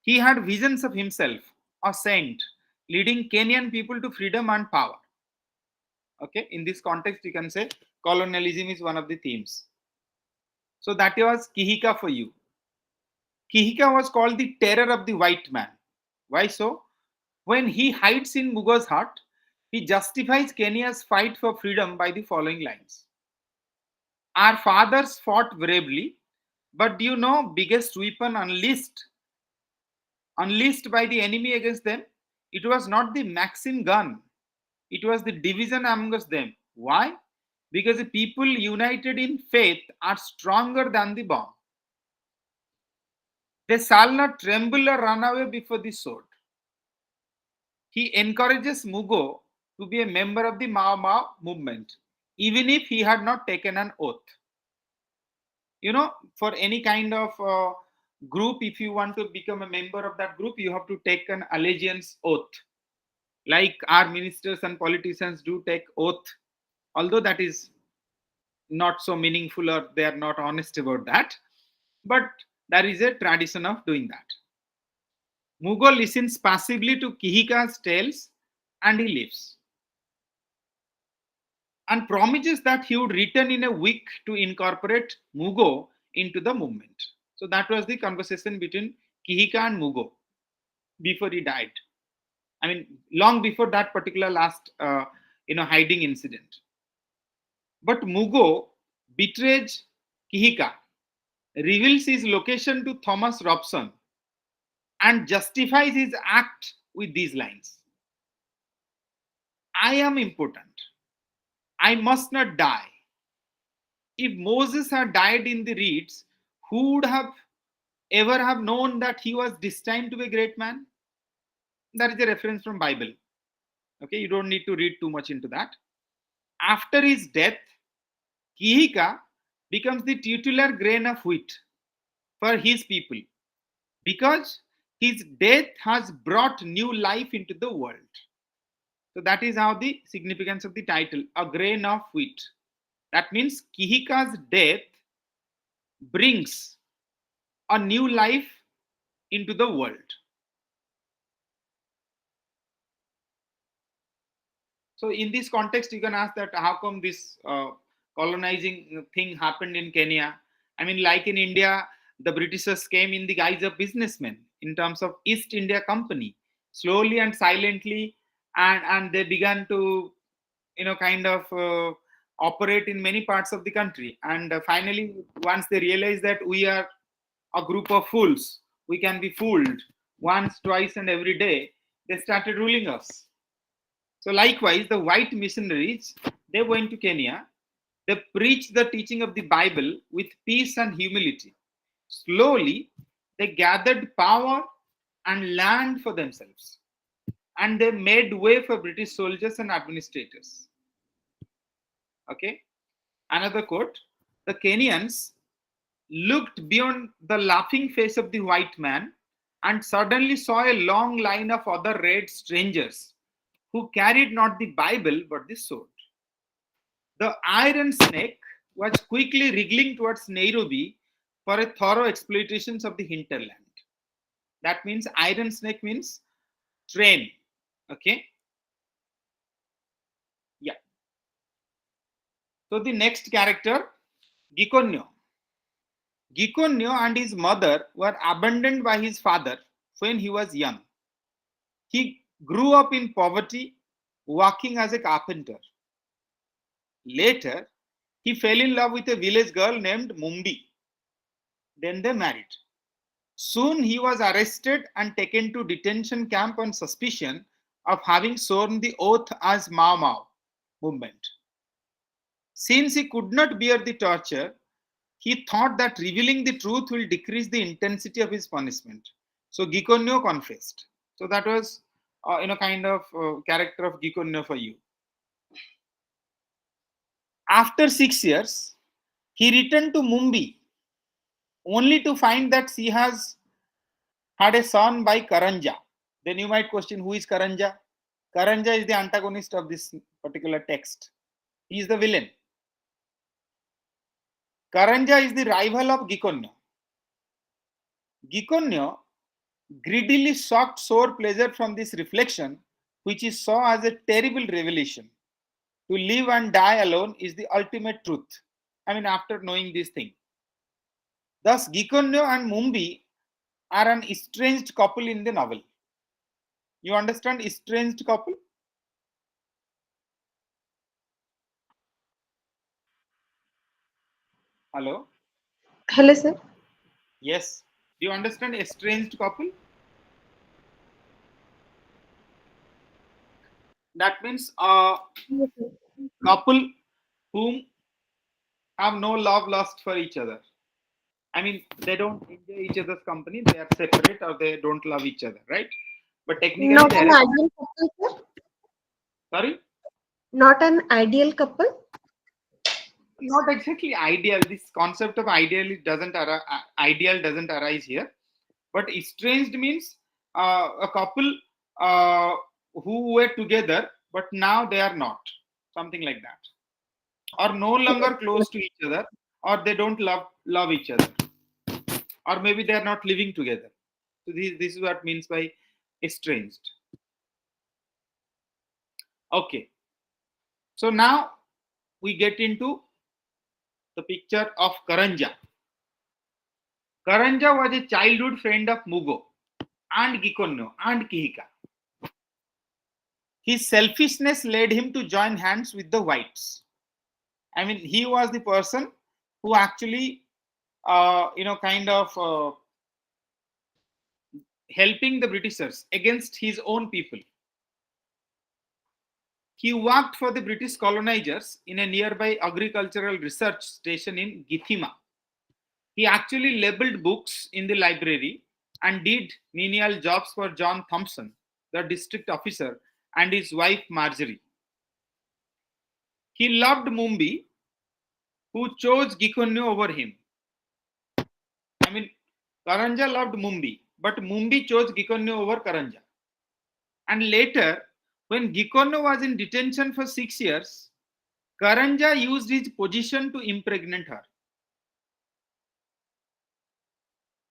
He had visions of himself, a saint, leading Kenyan people to freedom and power. Okay, in this context, you can say colonialism is one of the themes. So that was Kihika for you. Kihika was called the terror of the white man. Why so? When he hides in Mugo's hut, he justifies Kenya's fight for freedom by the following lines. Our fathers fought bravely, but do you know biggest weapon unleashed by the enemy against them? It was not the Maxim gun. It was the division amongst them. Why? Because the people united in faith are stronger than the bomb. They shall not tremble or run away before the sword. He encourages Mugo to be a member of the Mao Mao movement, even if he had not taken an oath. For any kind of group, if you want to become a member of that group, you have to take an allegiance oath. Like our ministers and politicians do take oath, although that is not so meaningful or they are not honest about that. But there is a tradition of doing that. Mugo listens passively to Kihika's tales and he leaves and promises that he would return in a week to incorporate Mugo into the movement. So that was the conversation between Kihika and Mugo before he died. I mean, long before that particular last, hiding incident. But Mugo betrays Kihika, reveals his location to Thomas Robson, and justifies his act with these lines: I am important. I must not die. If Moses had died in the reeds, who would have ever have known that he was destined to be a great man? That is a reference from Bible. Okay, you don't need to read too much into that. After his death, Kihika becomes the titular grain of wheat for his people because his death has brought new life into the world. So that is how the significance of the title, a grain of wheat. That means Kihika's death brings a new life into the world. So in this context, you can ask that how come this colonizing thing happened in Kenya? I mean, like in India, the Britishers came in the guise of businessmen in terms of East India Company, slowly and silently, and they began to, kind of operate in many parts of the country. And finally, once they realized that we are a group of fools, we can be fooled once, twice, and every day, they started ruling us. So likewise, the white missionaries, they went to Kenya. They preached the teaching of the Bible with peace and humility. Slowly, they gathered power and land for themselves. And they made way for British soldiers and administrators. Okay. Another quote: the Kenyans looked beyond the laughing face of the white man and suddenly saw a long line of other red strangers who carried not the Bible but the sword. The iron snake was quickly wriggling towards Nairobi for a thorough exploitation of the hinterland. That means iron snake means train. Okay. Yeah. So the next character, Gikonyo. Gikonyo and his mother were abandoned by his father when he was young. He grew up in poverty, working as a carpenter. Later, he fell in love with a village girl named Mumbi. Then they married. Soon he was arrested and taken to detention camp on suspicion of having sworn the oath as Mau Mau movement. Since he could not bear the torture, he thought that revealing the truth will decrease the intensity of his punishment. So Gikonyo confessed. So that was, kind of character of Gikonyo for you. After 6 years, he returned to Mumbai only to find that she has had a son by Karanja. Then you might question, who is Karanja? Karanja is the antagonist of this particular text. He is the villain. Karanja is the rival of Gikonyo. Gikonyo greedily sought sore pleasure from this reflection, which he saw as a terrible revelation. To live and die alone is the ultimate truth. I mean, after knowing this thing. Thus, Gikonyo and Mumbi are an estranged couple in the novel. You understand estranged couple? Hello? Hello, sir. Yes. Do you understand estranged couple? That means a Yes, sir. couple whom have no love lost for each other. I mean, they don't enjoy each other's company, they are separate or they don't love each other, right? But technically Not they an are. ideal couple, sir. Sorry? Not an ideal couple. Not exactly ideal. This concept of ideal doesn't arise here. But estranged means a couple who were together, but now they are not. Something like that. Or no longer close to each other, or they don't love each other, or maybe they are not living together. So this is what means by estranged. Okay. So now we get into the picture of Karanja. Karanja was a childhood friend of Mugo and Gikonno and Kihika. His selfishness led him to join hands with the whites. I mean, he was the person who actually, kind of helping the Britishers against his own people. He worked for the British colonizers in a nearby agricultural research station in Githima. He actually labeled books in the library and did menial jobs for John Thompson, the district officer, and his wife Marjorie. He loved Mumbi, who chose Gikonyo over him. I mean, Karanja loved Mumbi, but Mumbi chose Gikonyo over Karanja. And later, when Gikonyo was in detention for 6 years, Karanja used his position to impregnate her.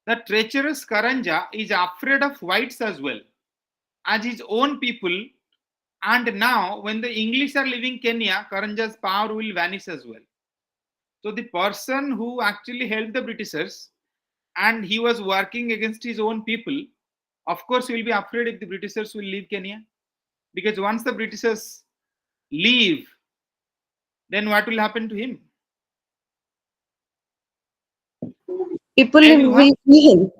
The treacherous Karanja is afraid of whites as well as his own people, and now when the English are leaving Kenya, Karanja's power will vanish as well. So the person who actually helped the Britishers and he was working against his own people, of course will be afraid if the Britishers will leave Kenya, because once the Britishers leave, then what will happen to him? People And you have, will kill him.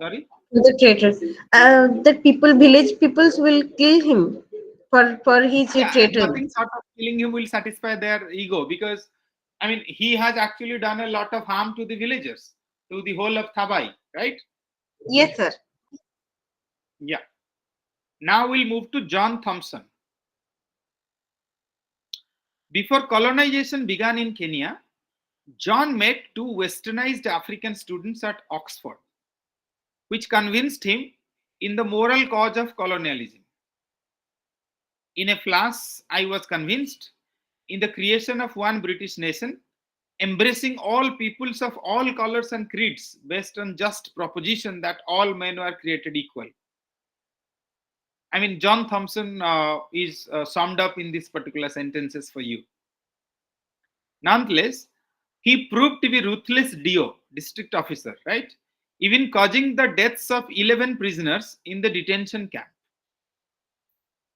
sorry, The traitor. The people, village peoples will kill him for his yeah, and traitor. nothing short of killing him will satisfy their ego, because I mean he has actually done a lot of harm to the villagers, to the whole of Thabai, right? Yes, sir. Yeah. Now we'll move to John Thompson. Before colonization began in Kenya, John met two westernized African students at Oxford, which convinced him in the moral cause of colonialism. In a flash, I was convinced in the creation of one British nation, embracing all peoples of all colors and creeds based on just proposition that all men were created equal. I mean, John Thompson is summed up in these particular sentences for you. Nonetheless, he proved to be ruthless DO, district officer, right? Even causing the deaths of 11 prisoners in the detention camp.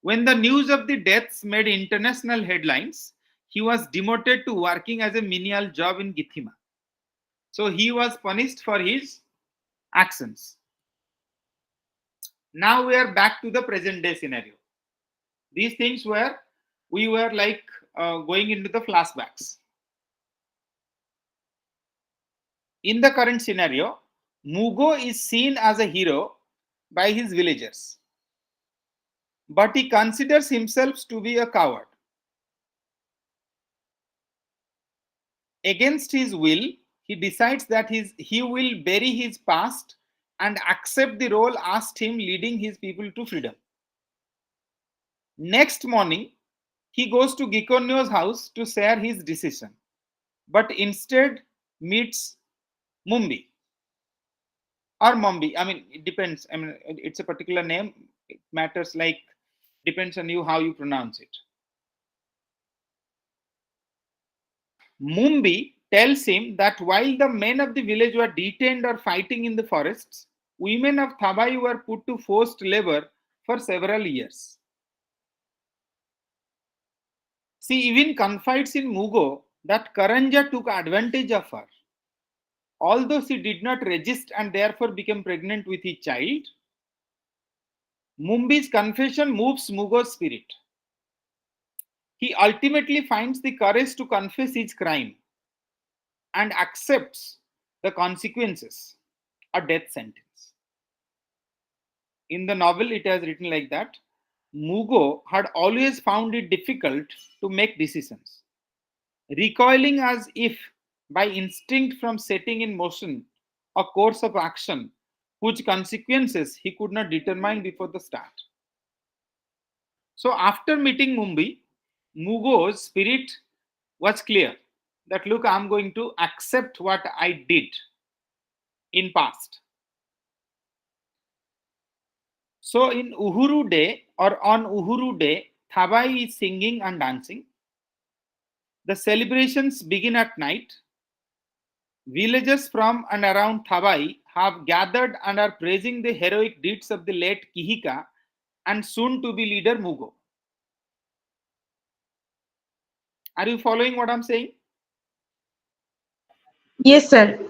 When the news of the deaths made international headlines, he was demoted to working as a menial job in Githima. So he was punished for his actions. Now we are back to the present day scenario. These things were, we were like going into the flashbacks. In the current scenario, Mugo is seen as a hero by his villagers, but he considers himself to be a coward. Against his will, he decides that he will bury his past and accept the role asked him, leading his people to freedom. Next morning, he goes to Gikonyo's house to share his decision, but instead meets Mumbi or Mombi. I mean, it depends. I mean, it's a particular name. It matters, like, depends on you how you pronounce it. Mumbi tells him that while the men of the village were detained or fighting in the forests, women of Thabai were put to forced labor for several years. She even confides in Mugo that Karanja took advantage of her. Although she did not resist and therefore became pregnant with his child, Mumbi's confession moves Mugo's spirit. He ultimately finds the courage to confess his crime and accepts the consequences, a death sentence. In the novel, it has written like that: Mugo had always found it difficult to make decisions, recoiling as if by instinct from setting in motion a course of action whose consequences he could not determine before the start. So, after meeting Mumbi, Mugo's spirit was clear that, look, I'm going to accept what I did in past. So in Uhuru Day or on Uhuru Day, Thabai is singing and dancing. The celebrations begin at night. Villagers from and around Thabai have gathered and are praising the heroic deeds of the late Kihika and soon to be leader Mugo. Are you following what I'm saying? Yes, sir.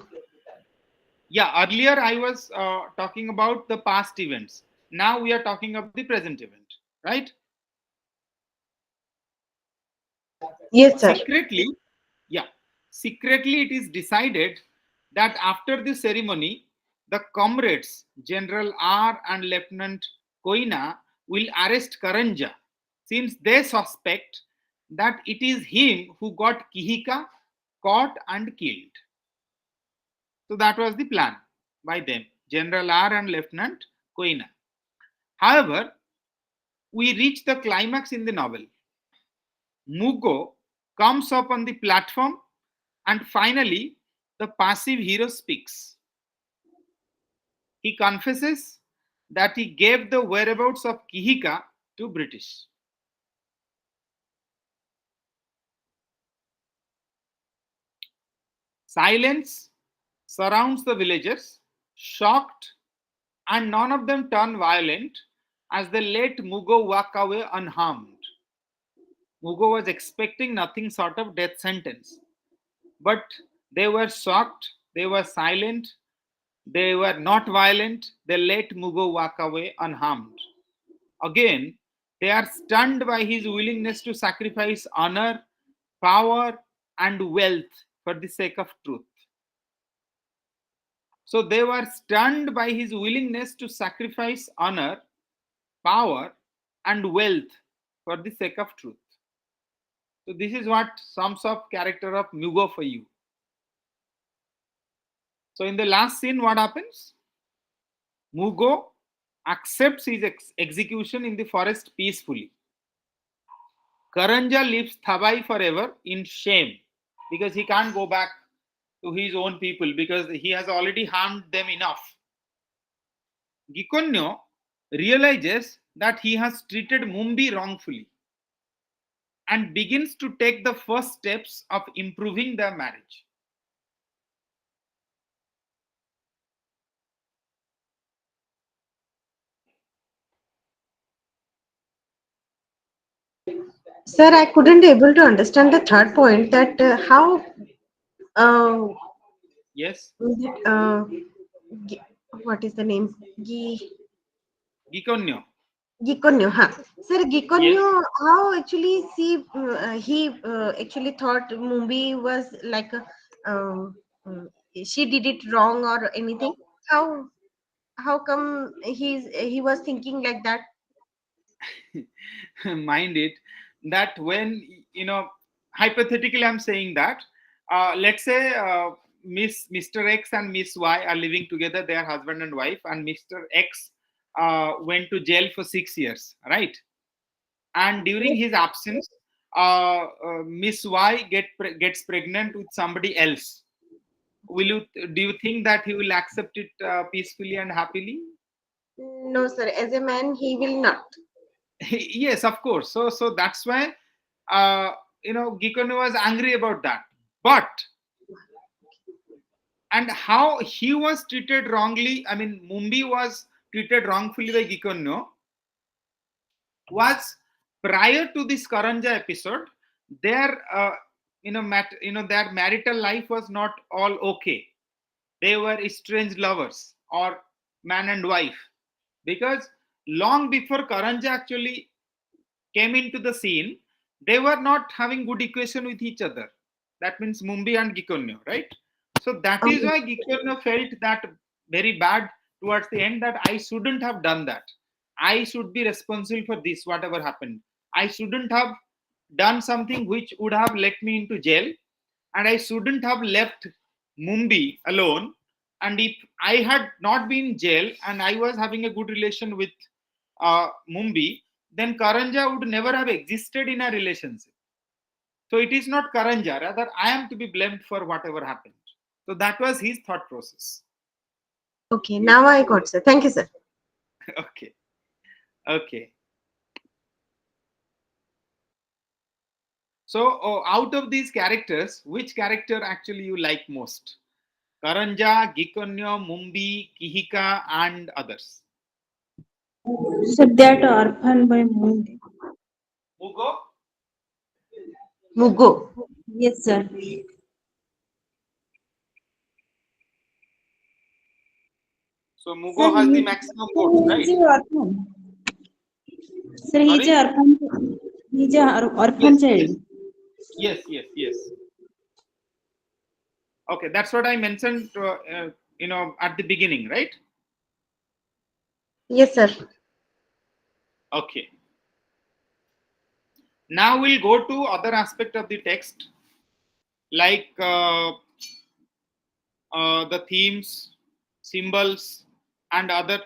Yeah, earlier I was talking about the past events. Now we are talking of the present event, right? Yes, sir. Secretly, yeah, secretly it is decided that after the ceremony, the comrades, General R and Lieutenant Koina, will arrest Karanja since they suspect that it is him who got Kihika caught and killed. So that was the plan by them, General R and Lieutenant Koina. However, we reach the climax in the novel. Mugo comes up on the platform, and finally, the passive hero speaks. He confesses that he gave the whereabouts of Kihika to British. Silence surrounds the villagers, shocked, and none of them turn violent as they let Mugo walk away unharmed. Mugo was expecting nothing sort of death sentence, but they were shocked, they were silent, they were not violent, they let Mugo walk away unharmed. Again, they are stunned by his willingness to sacrifice honor, power, and wealth for the sake of truth. So they were stunned by his willingness to sacrifice honor, power, and wealth for the sake of truth. So this is what sums up character of Mugo for you. So in the last scene, what happens? Mugo accepts his execution in the forest peacefully. Karanja lives Thabai forever in shame because he can't go back to his own people because he has already harmed them enough. Gikonyo realizes that he has treated Mumbi wrongfully and begins to take the first steps of improving their marriage. Sir, I couldn't able to understand the third point that how uh, Yes, is it, Gi- what is the name? Gikonyo. Gikonyo, huh? Sir, Yes. Gikonyo, how actually he actually thought Mumbai was like she did it wrong or anything? How how come he was thinking like that? Mind it that when hypothetically I'm saying that let's say Mr. X and Miss Y are living together, they are husband and wife, and Mr. X went to jail for 6 years, right? And during his absence, Miss Y gets pregnant with somebody else. Will you Do you think that he will accept it peacefully and happily? No, sir. As a man, he will not. Yes, of course. So that's why Gikone was angry about that. But and how he was treated wrongly, I mean Mumbi was treated wrongfully by Gikonyo was prior to this Karanja episode. Their their marital life was not all okay. They were estranged lovers or man and wife, because long before Karanja actually came into the scene, they were not having good equation with each other. That means Mumbi and Gikonyo, right? So that is Um, why Gikonyo felt that very bad towards the end, that I shouldn't have done that. I should be responsible for this, whatever happened. I shouldn't have done something which would have let me into jail, and I shouldn't have left Mumbi alone. And if I had not been in jail and I was having a good relation with Mumbi, then Karanja would never have existed in a relationship. So it is not Karanja, rather I am to be blamed for whatever happened. So that was his thought process. okay, now I got, sir. Thank you, sir. Okay. Okay. So, out of these characters, which character actually you like most? Karanja, Gikonyo, Mumbi, Kihika, and others. So that orphan by moon. Mugo. Mugo. Yes, sir. So Sir, Mugo has the maximum votes, he is right? a orphan. Sir, he is a Sorry. orphan. He is a orphan Yes. Yes. child. Yes. Yes. Yes. Okay, that's what I mentioned. At the beginning, right? Yes, sir. Okay. Now we'll go to other aspect of the text, like the themes, symbols, and other.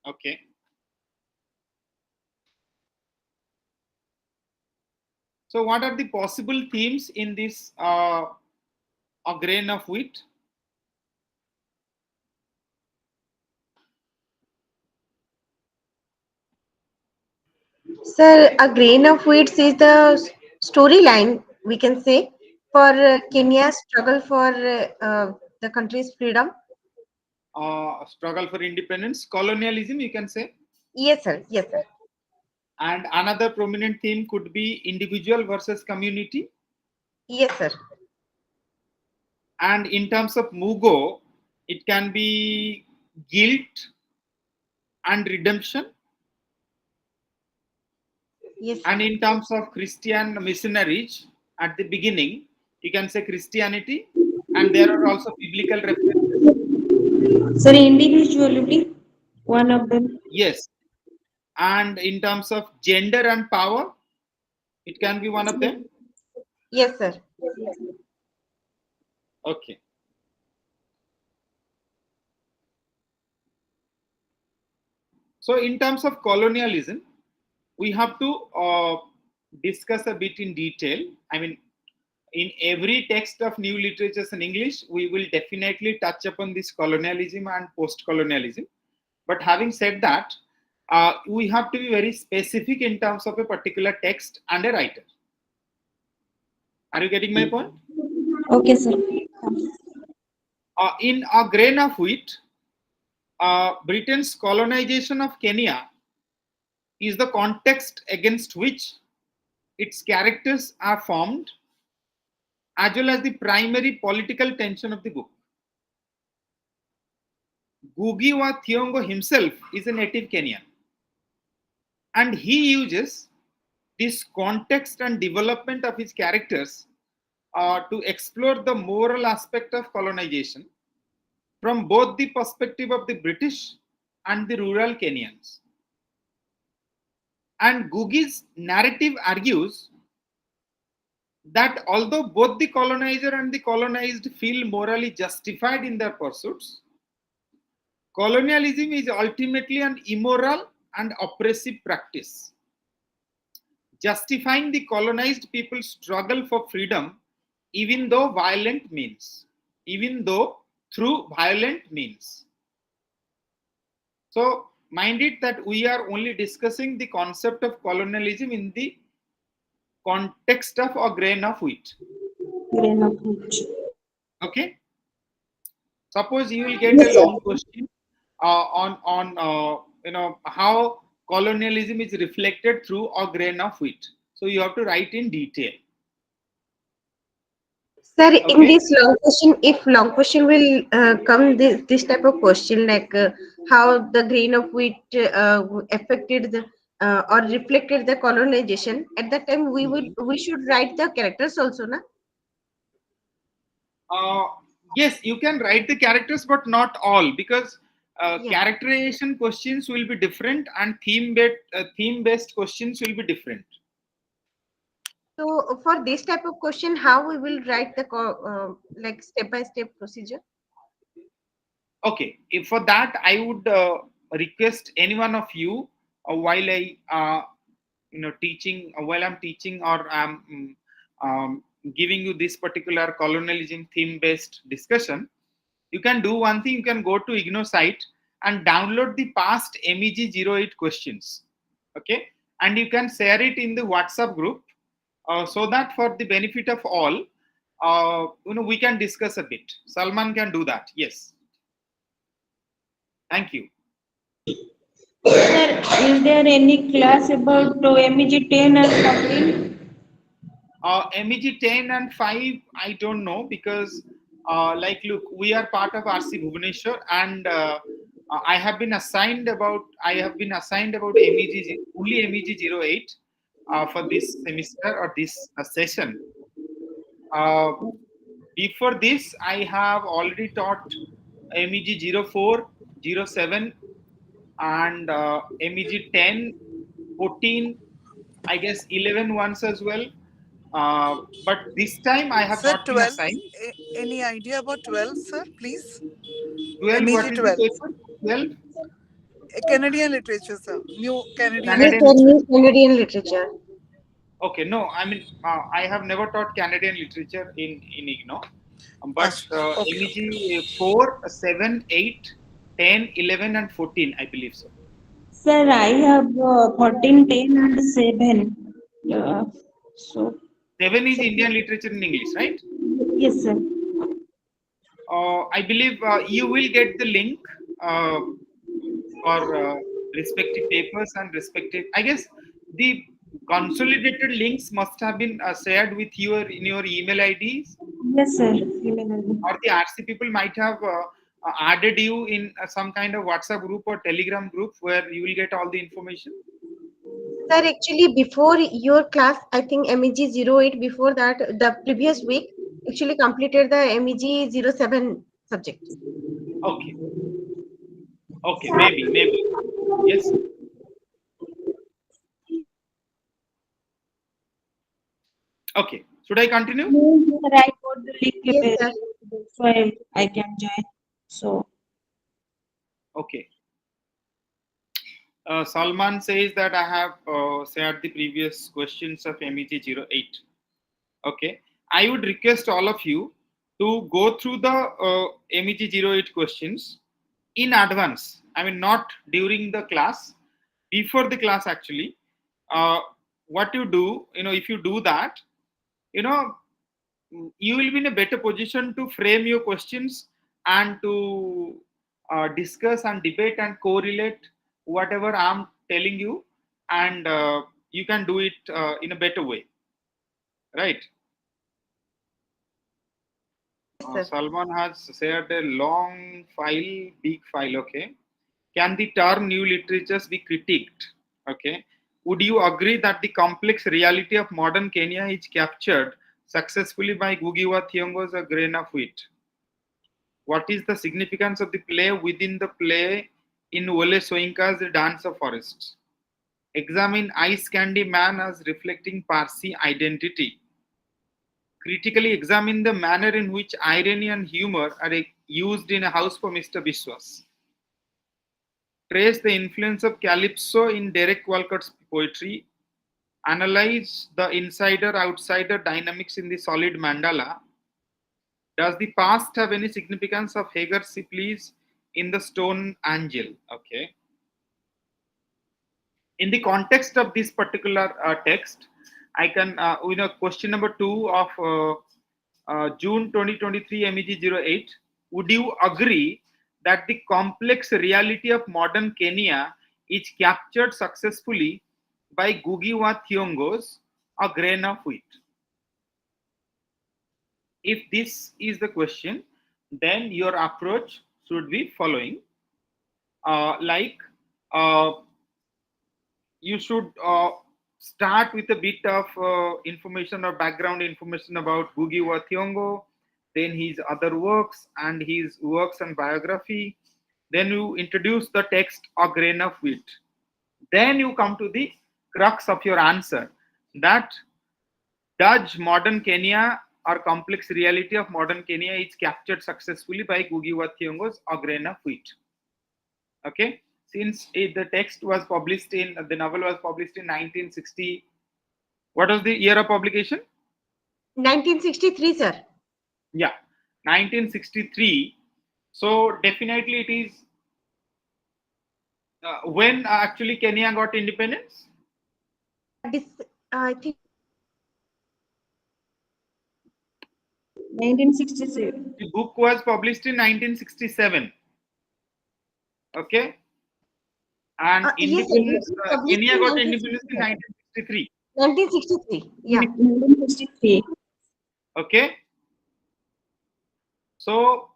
Okay. So, what are the possible themes in this a grain of wheat? Sir, a grain of wheat is the storyline, we can say, for Kenya's struggle for the country's freedom. Struggle for independence, colonialism, you can say. Yes, sir. Yes, sir. And another prominent theme could be individual versus community. Yes, sir. And in terms of Mugo, it can be guilt and redemption. Yes, sir. And in terms of Christian missionaries, at the beginning, you can say Christianity, and there are also biblical references. Sir, individuality, one of them. Yes. And in terms of gender and power, it can be one of them. Yes, sir. Okay. So, in terms of colonialism, we have to discuss a bit in detail. I mean, in every text of new literatures in English, we will definitely touch upon this colonialism and post colonialism. But having said that, we have to be very specific in terms of a particular text and a writer. Are you getting my point? Okay, sir. In A Grain of Wheat, Britain's colonization of Kenya is the context against which its characters are formed, as well as the primary political tension of the book. Ngugi wa Thiong'o himself is a native Kenyan, and he uses this context and development of his characters to explore the moral aspect of colonization from both the perspective of the British and the rural Kenyans. And Gugi's narrative argues that although both the colonizer and the colonized feel morally justified in their pursuits, colonialism is ultimately an immoral and oppressive practice, justifying the colonized people's struggle for freedom, even though violent means, even though through violent means. So, mind it that we are only discussing the concept of colonialism in the context of a grain of wheat. Grain of wheat. Okay. Suppose you will get a Yes, sir. long question on how colonialism is reflected through a grain of wheat. So you have to write in detail. Sir, in Okay. this long question, if long question will come this type of question like how the grain of wheat affected the or reflected the colonization, at that time Mhm. we should write the characters also, na? Uh, yes, you can write the characters, but not all, because Yeah. characterization questions will be different and theme based questions will be different. So for this type of question, how we will write the like step by step procedure? Okay, if for that I would request any one of you while I teaching while I'm teaching or I'm giving you this particular colonialism theme based discussion, you can do one thing. You can go to IGNO site and download the past MEG-08 questions. Okay, and you can share it in the WhatsApp group, so that for the benefit of all, we can discuss a bit. Salman can do that. Yes. Thank you. Sir, is there any class about MEG-10 and 14? MEG 10 and 5, I don't know, because look, we are part of RC Bhubaneswar, and I have been assigned about MEG, only MEG-08 for this semester or this session. Uh, Before this, I have already taught MEG-04, 07, and MEG-10, 14, I guess 11 once as well. But this time I have Sir, not been 12. assigned. Any idea about 12, sir, please? 12, what MEG is the 12. paper? 12, Canadian literature, sir. New Canadian Yes, Canadian sir, literature. new literature. Canadian literature. Okay, no, I mean, I have never taught Canadian literature in IGNO, but Acha. Okay, okay. MEG 4, 7, 8, 10, 11, and 14, I believe so. Sir, I have 14, 10 and 7. So, 7 is so Indian literature in English, right? yes, sir. I believe you will get the link uh, for respective papers and respective. I guess the consolidated links must have been shared with your in your email IDs, Yes, sir. Email ID. or the RC people might have added you in some kind of WhatsApp group or Telegram group where you will get all the information. Sir, actually, before your class, I think MEG-08, before that, the previous week, actually completed the MEG-07 subject. Okay, okay, maybe, yes. Okay, should I continue? No, sir, I got the link Yes, sir. so I can join. So, Okay. Salman says that I have shared the previous questions of MEG-08. Okay, I would request all of you to go through the MEG-08 questions in advance. I mean, not during the class, before the class actually. Uh, what you do, if you do that, you know, you will be in a better position to frame your questions and to discuss and debate and correlate whatever I'm telling you, and you can do it in a better way, right? Yes, sir. Salman has shared a long file, big file. Okay. Can the term new literatures be critiqued? Okay. Would you agree that the complex reality of modern Kenya is captured successfully by Ngugi wa Thiong'o's A Grain of Wheat? What is the significance of the play within the play in Wole Soyinka's The Dance of Forests? Examine Ice Candy Man as reflecting Parsi identity. Critically examine the manner in which irony and humor are used in A House for Mr. Biswas. Trace the influence of calypso in Derek Walcott's poetry. Analyze the insider-outsider dynamics in the solid mandala. Does the past have any significance of Hagar Shipley's in the Stone Angel? Okay. In the context of this particular text, I can, question number 2 of June 2023 MEG-08, would you agree that the complex reality of modern Kenya is captured successfully by Ngugi wa Thiong'o's A Grain of Wheat? If this is the question, then your approach should be following. Like, uh, you should start with a bit of information or background information about Ngugi wa Thiong'o, then his other works and his works and biography. Then you introduce the text A Grain of Wheat. Then you come to the crux of your answer, that does modern Kenya or complex reality of modern Kenya is captured successfully by Ngugi wa Thiong'o's A Grain of Wheat. Okay, since the text was published in the novel was published in 1960. What was the year of publication? 1963, sir. Yeah, 1963. So definitely it is When actually Kenya got independence? I think 1967. The book was published in 1967. Okay, and yes, sir, it independence. was published Kenya in got independence in 1967. 1963. 1963. Yeah. 1963. Okay, so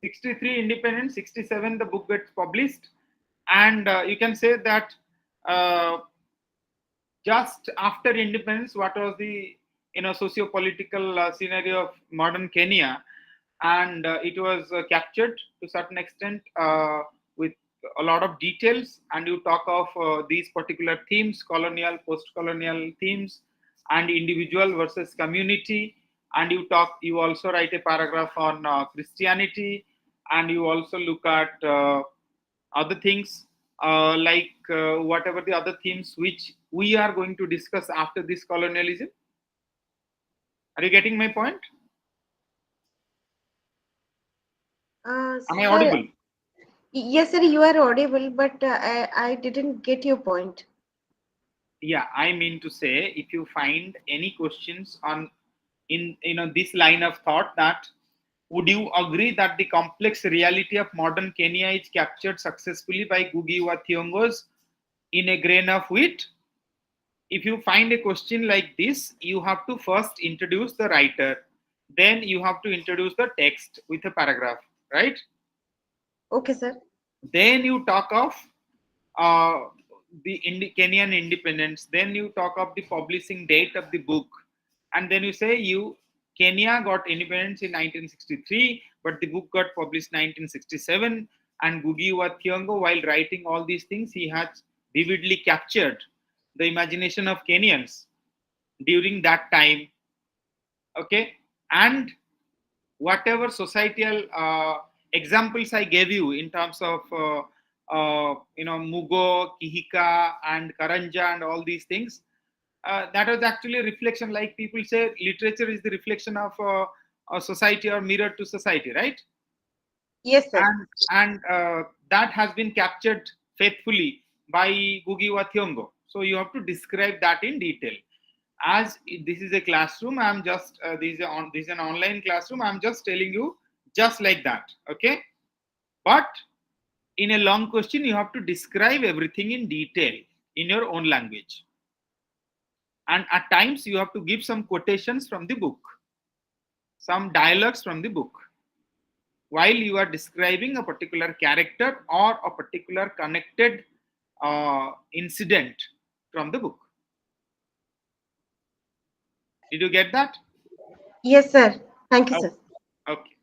63 independence, 67 the book gets published, and you can say that uh, just after independence, what was the socio-political scenario of modern Kenya, and it was captured to certain extent with a lot of details. And you talk of these particular themes: colonial, post-colonial themes, and individual versus community. And you also write a paragraph on Christianity, and you also look at other things like whatever the other themes which we are going to discuss after this colonialism. Are you getting my point? Am I Sir, audible? yes, sir, you are audible, but I didn't get your point. Yeah, I mean to say, if you find any questions on in this line of thought, that would you agree that the complex reality of modern Kenya is captured successfully by Ngugi wa Thiong'os in a grain of wheat? If you find a question like this, you have to first introduce the writer, then you have to introduce the text with a paragraph, right? Okay, sir. Then you talk of uh, the Kenyan independence. Then you talk of the publishing date of the book, and then you say Kenya got independence in 1963, but the book got published 1967. And Ngugi wa Thiong'o, while writing all these things, he has vividly captured the imagination of Kenyans during that time. Okay, and whatever societal examples I gave you in terms of Mugo, Kihika, and Karanja, and all these things, that was actually a reflection. Like people say, literature is the reflection of a society or mirror to society, right? Yes, sir. And that has been captured faithfully by Ngugi wa Thiong'o. So you have to describe that in detail. As this is a classroom, I'm just this is an online classroom. I'm just telling you just like that. Okay, but in a long question, you have to describe everything in detail in your own language, and at times you have to give some quotations from the book, some dialogues from the book, while you are describing a particular character or a particular connected incident from the book. Did you get that? Yes, sir. Thank you, Okay. sir. Okay.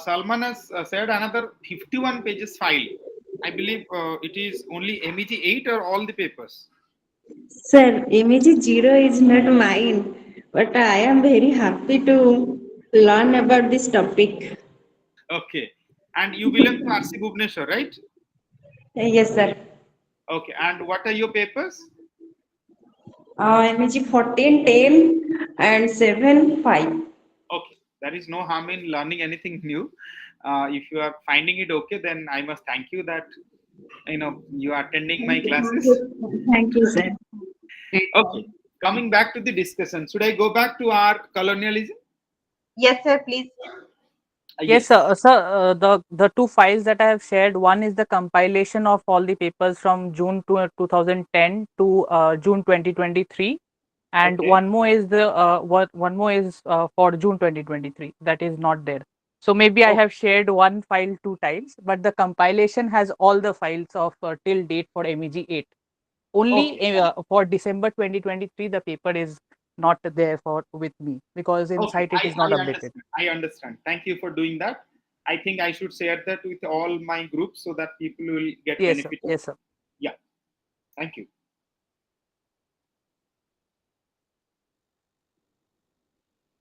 Salman has said another 51 pages file. I believe it is only MEG-8 or all the papers. Sir, MEG-0 is not mine, but I am very happy to learn about this topic. Okay. And you belong to RC Bhubaneswar, right? Yes, sir. Okay. And what are your papers? MEG 14, 10 and 7, 5. Okay. There is no harm in learning anything new. If you are finding it okay, then I must thank you that you are attending my classes. Thank you, sir. Okay. Coming back to the discussion, should I go back to our colonialism? Yes, sir, please. Yes, Yes. sir. The two files that I have shared, one is the compilation of all the papers from June 2010 to June 2023, and Okay. one more is one more is for June 2023. That is not there. So maybe I Oh, have shared one file two times, but the compilation has all the files of till date for MEG-8. Only okay. for December 2023, the paper is not there for with me because in Okay, site it is not I updated. understand. I understand. Thank you for doing that. I think I should share that with all my groups so that people will get Yes, sir. benefit of. Yes, sir. Yeah, thank you.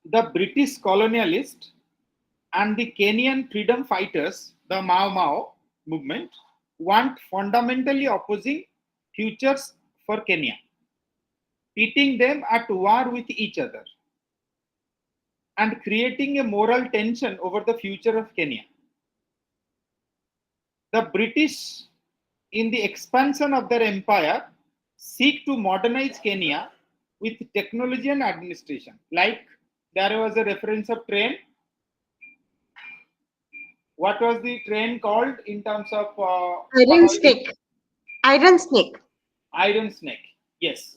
The British colonialist and the Kenyan freedom fighters, the Mau Mau movement, want fundamentally opposing futures for Kenya, pitting them at war with each other and creating a moral tension over the future of Kenya. the British, in the expansion of their empire, seek to modernize Kenya with technology and administration. Like there was a reference of train. What was the train called in terms of Iron snake. Iron snake. iron snake? Yes.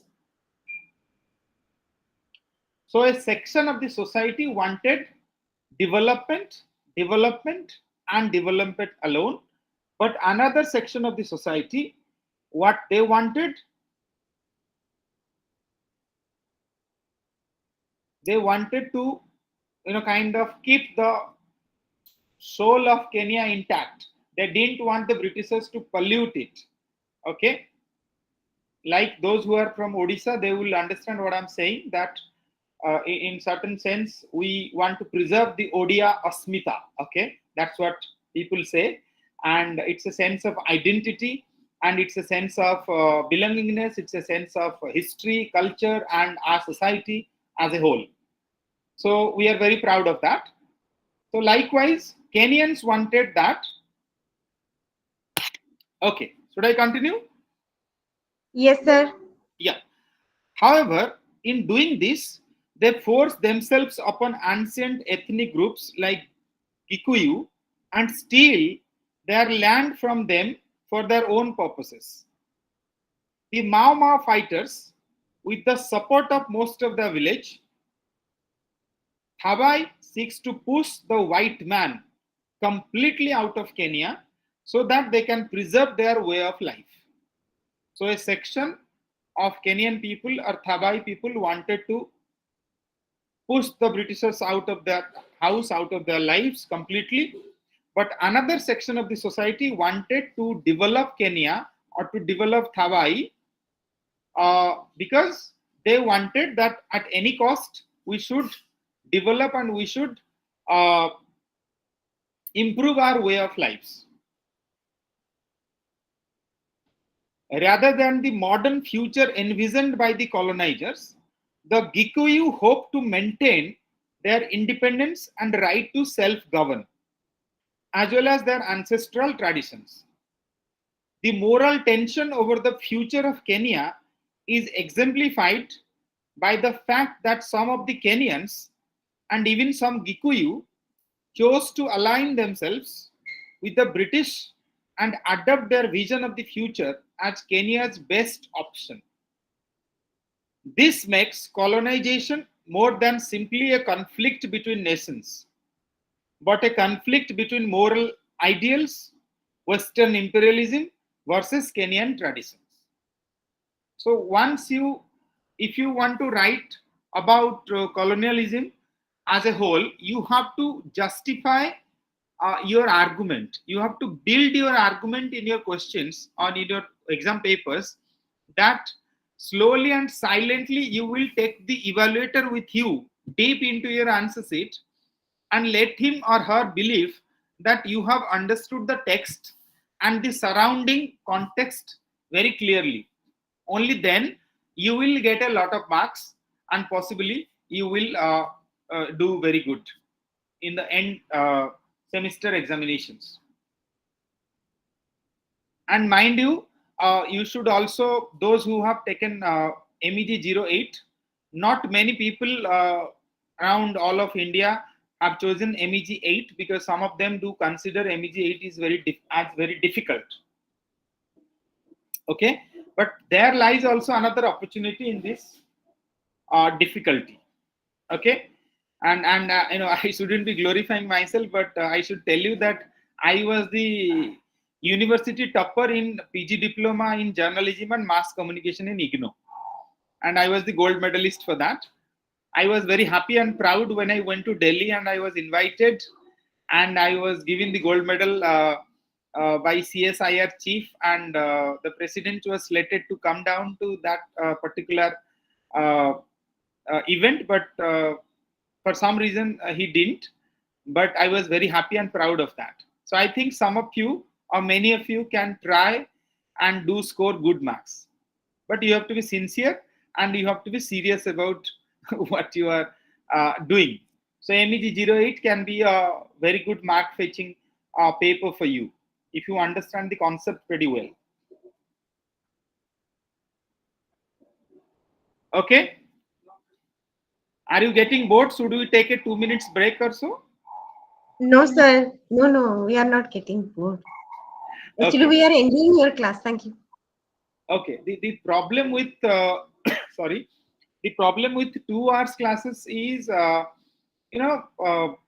So a section of the society wanted development, development, and development alone. But another section of the society, what they wanted to, kind of keep the soul of Kenya intact. They didn't want the Britishers to pollute it. Okay. Like those who are from Odisha, they will understand what I'm saying, that in certain sense, we want to preserve the Odia Asmita. Okay. That's what people say. And it's a sense of identity, and it's a sense of belongingness. It's a sense of history, culture, and our society as a whole. So we are very proud of that. So likewise, Kenyans wanted that. Okay, should I continue? Yes, sir. Yeah. However, in doing this, they forced themselves upon ancient ethnic groups like Gikuyu and steal their land from them for their own purposes. The Mau Mau fighters, with the support of most of the village, Thabai seeks to push the white man completely out of Kenya so that they can preserve their way of life. So a section of Kenyan people or Thabai people wanted to push the Britishers out of their house, out of their lives completely. But another section of the society wanted to develop Kenya or to develop Thabai because they wanted that at any cost we should develop and we should improve our way of lives. Rather than the modern future envisioned by the colonizers, the Gikuyu hope to maintain their independence and right to self-govern, as well as their ancestral traditions. The moral tension over the future of Kenya is exemplified by the fact that some of the Kenyans and even some Gikuyu chose to align themselves with the British and adopt their vision of the future as Kenya's best option. This makes colonization more than simply a conflict between nations, but a conflict between moral ideals, Western imperialism versus Kenyan traditions. So if you want to write about colonialism as a whole, you have to justify your argument. You have to build your argument in your questions or in your exam papers, that slowly and silently you will take the evaluator with you deep into your answer sheet and let him or her believe that you have understood the text and the surrounding context very clearly. Only then you will get a lot of marks, and possibly you will do very good in the end semester examinations. And mind you, you should also, those who have taken MEG-08, not many people around all of India have chosen MEG-8, because some of them do consider MEG-8 is very difficult. Okay, but there lies also another opportunity in this difficulty. Okay, and I shouldn't be glorifying myself, but I should tell you that I was the university topper in PG diploma in journalism and mass communication in IGNO, and I was the gold medalist for that. I was very happy and proud when I went to Delhi and I was invited and I was given the gold medal by CSIR chief, and the president was slated to come down to that particular event, but for some reason he didn't. But I was very happy and proud of that. So I think some of you or many of you can try and do score good marks, but you have to be sincere and you have to be serious about what you are doing. So MEG-08 can be a very good mark fetching paper for you. if you understand the concept pretty well. Okay. Are you getting bored? Should we take a 2 minutes break or so? No, sir. No, no, we are not getting bored. Actually, Okay. we are enjoying your class. Thank you. Okay. The problem with sorry, the problem with 2 hours classes is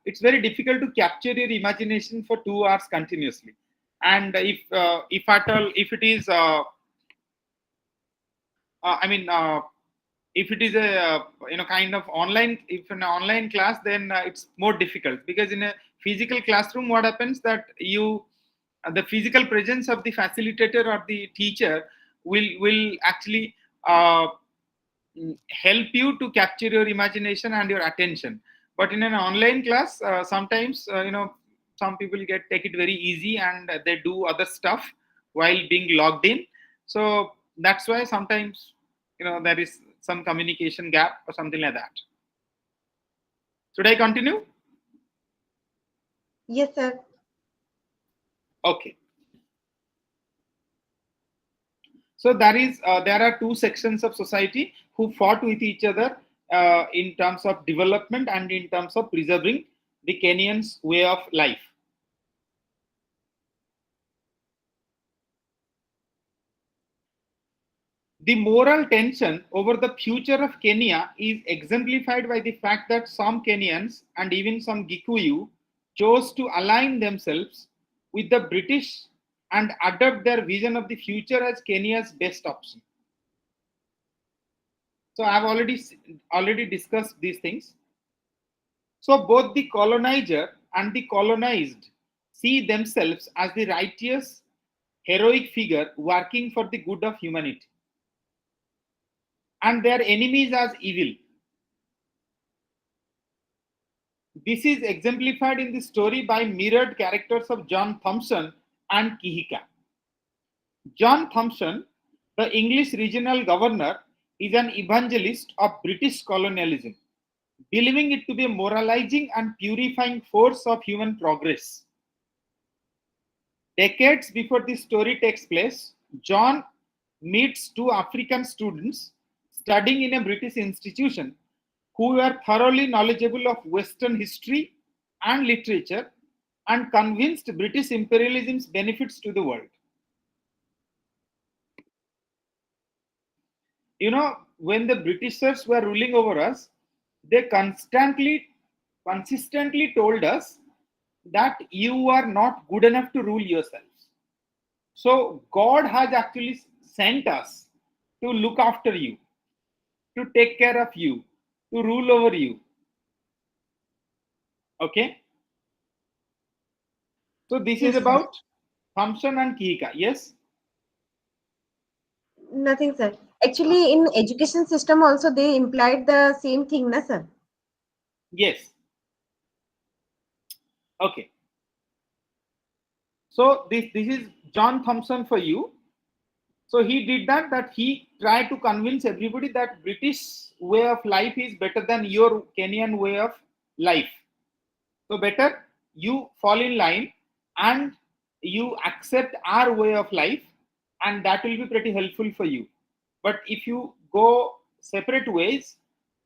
it's very difficult to capture your imagination for 2 hours continuously. And if at all, if it is I mean if it is a kind of online, if an online class, then it's more difficult, because in a physical classroom what happens that you the physical presence of the facilitator or the teacher will actually help you to capture your imagination and your attention. But in an online class, sometimes some people take it very easy and they do other stuff while being logged in. So that's why sometimes there is some communication gap or something like that. Should I continue? Yes, sir. Okay. So there are two sections of society who fought with each other in terms of development and in terms of preserving the Kenyans' way of life. The moral tension over the future of Kenya is exemplified by the fact that some Kenyans and even some Gikuyu chose to align themselves with the British and adopt their vision of the future as Kenya's best option. So I've already discussed these things. So both the colonizer and the colonized see themselves as the righteous, heroic figure working for the good of humanity, and their enemies as evil. This is exemplified in the story by mirrored characters of John Thompson and Kihika. John Thompson, the English regional governor, is an evangelist of British colonialism, believing it to be a moralizing and purifying force of human progress. Decades before this story takes place, John meets two African students studying in a British institution who were thoroughly knowledgeable of Western history and literature and convinced British imperialism's benefits to the world. When the Britishers were ruling over us, they consistently told us that you are not good enough to rule yourselves. So God has actually sent us to look after you, to take care of you, to rule over you. Okay. So this is Yes, sir. about Thompson and Kihika. Yes. Nothing, sir. Actually, in education system also they implied the same thing, na, sir? Yes. Okay. So this is John Thompson for you. So he did that he tried to convince everybody that British way of life is better than your Kenyan way of life. So better you fall in line and you accept our way of life, and that will be pretty helpful for you. But if you go separate ways,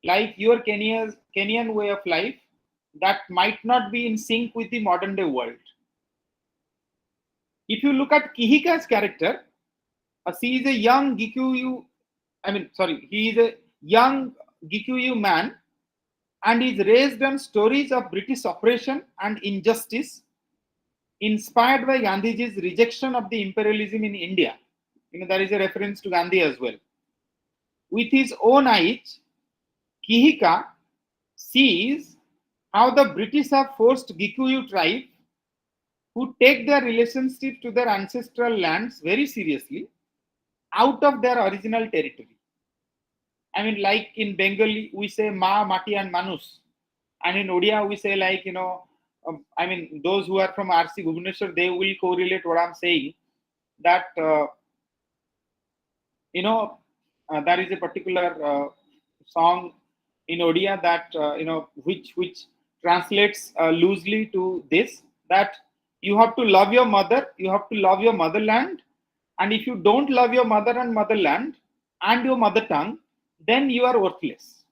like your Kenyan way of life, that might not be in sync with the modern day world. If you look at Kihika's character, he is a young Gikuyu, he is a young Gikuyu man and is raised on stories of British oppression and injustice, inspired by Gandhiji's rejection of the imperialism in India. There is a reference to Gandhi as well. With his own eyes, Kihika sees how the British have forced Gikuyu tribe who take their relationship to their ancestral lands very seriously out of their original territory. Like in Bengali, we say Ma, Mati, and Manus. And in Odia, we say those who are from RC Bhubaneswar, they will correlate what I'm saying. That, there is a particular song in Odia that, which translates loosely to this, that You have to love your mother, you have to love your motherland, and if you don't love your mother and motherland and your mother tongue, then you are worthless.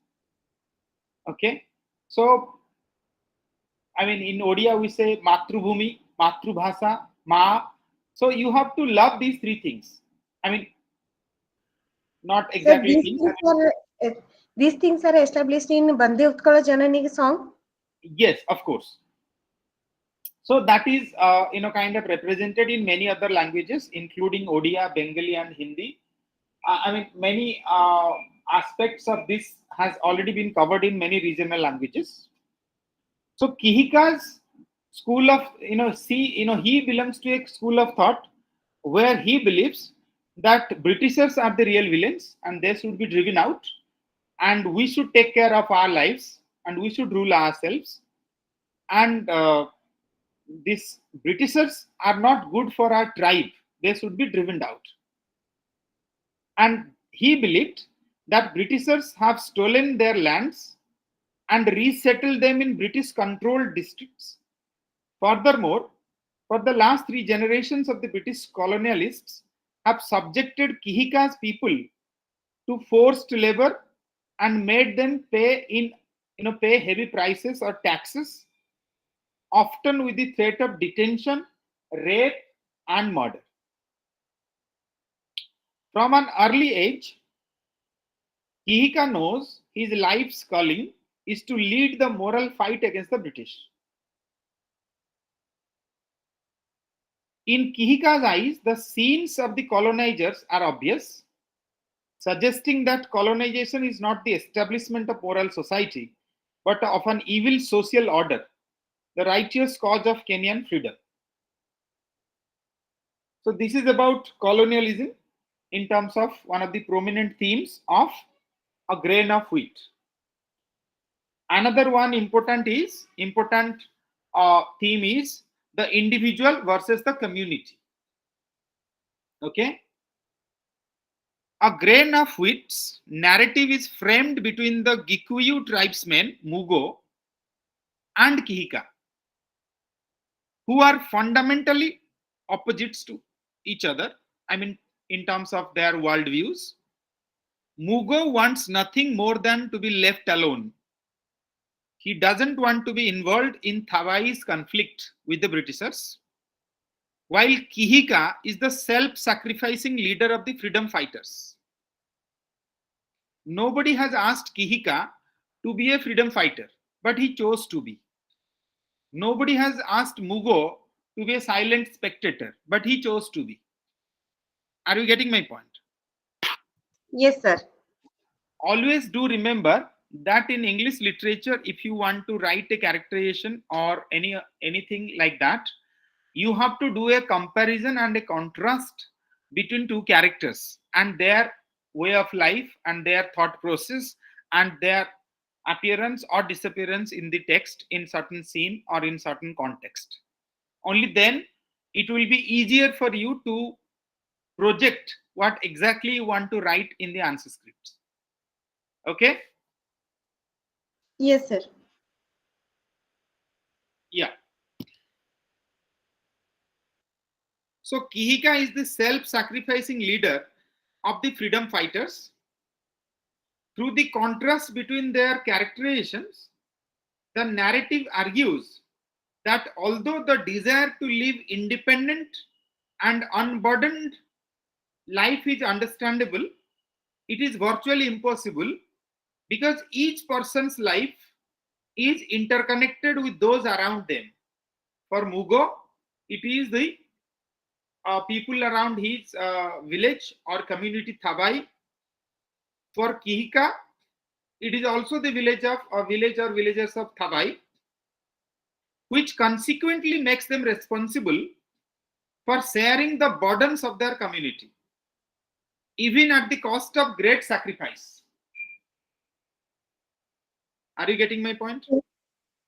Okay, so I mean, in Odia we say Matrubhumi, Matrubhasa, Ma. So you have to love these three things. I mean, not Sir, exactly things. I mean, uh, these things are established in Bande Utkala Janani song. yes, of course. So that is, kind of represented in many other languages, including Odia, Bengali, and Hindi. I mean, many aspects of this has already been covered in many regional languages. So Kihika's school of, he belongs to a school of thought where he believes that Britishers are the real villains and they should be driven out, and we should take care of our lives and we should rule ourselves. And these Britishers are not good for our tribe; they should be driven out. And he believed that Britishers have stolen their lands and resettled them in British controlled districts. Furthermore, for the last three generations of the British colonialists have subjected Kihika's people to forced labor and made them pay heavy prices or taxes, often with the threat of detention, rape, and murder. From an early age, Kihika knows his life's calling is to lead the moral fight against the British. In Kihika's eyes, the scenes of the colonizers are obvious, suggesting that colonization is not the establishment of moral society, but of an evil social order, the righteous cause of Kenyan freedom. So, this is about colonialism in terms of one of the prominent themes of a grain of wheat. Another one important theme is the individual versus the community. Okay, a grain of wheat's narrative is framed between the Gikuyu tribesmen Mugo and Kihika, who are fundamentally opposites to each other. I mean, in terms of their worldviews, Mugo wants nothing more than to be left alone. He doesn't want to be involved in Thawai's conflict with the Britishers, while Kihika is the self sacrificing leader of the freedom fighters. Nobody has asked Kihika to be a freedom fighter, but he chose to be. Nobody has asked Mugo to be a silent spectator, but he chose to be. Are you getting my point? Yes, sir. Always do remember that in English literature, if you want to write a characterization or anything like that, you have to do a comparison and a contrast between two characters and their way of life and their thought process and their appearance or disappearance in the text in certain scene or in certain context. Only then it will be easier for you to project what exactly you want to write in the answer scripts. Okay? Yes, sir. Yeah. So Kihika is the self-sacrificing leader of the freedom fighters. Through the contrast between their characterizations, the narrative argues that although the desire to live independent and unburdened life is understandable, it is virtually impossible because each person's life is interconnected with those around them. For Mugo, it is the people around his village or community Thabai. For Kihika, it is also the village of a village or villagers of Thabai, which consequently makes them responsible for sharing the burdens of their community, even at the cost of great sacrifice. Are you getting my point?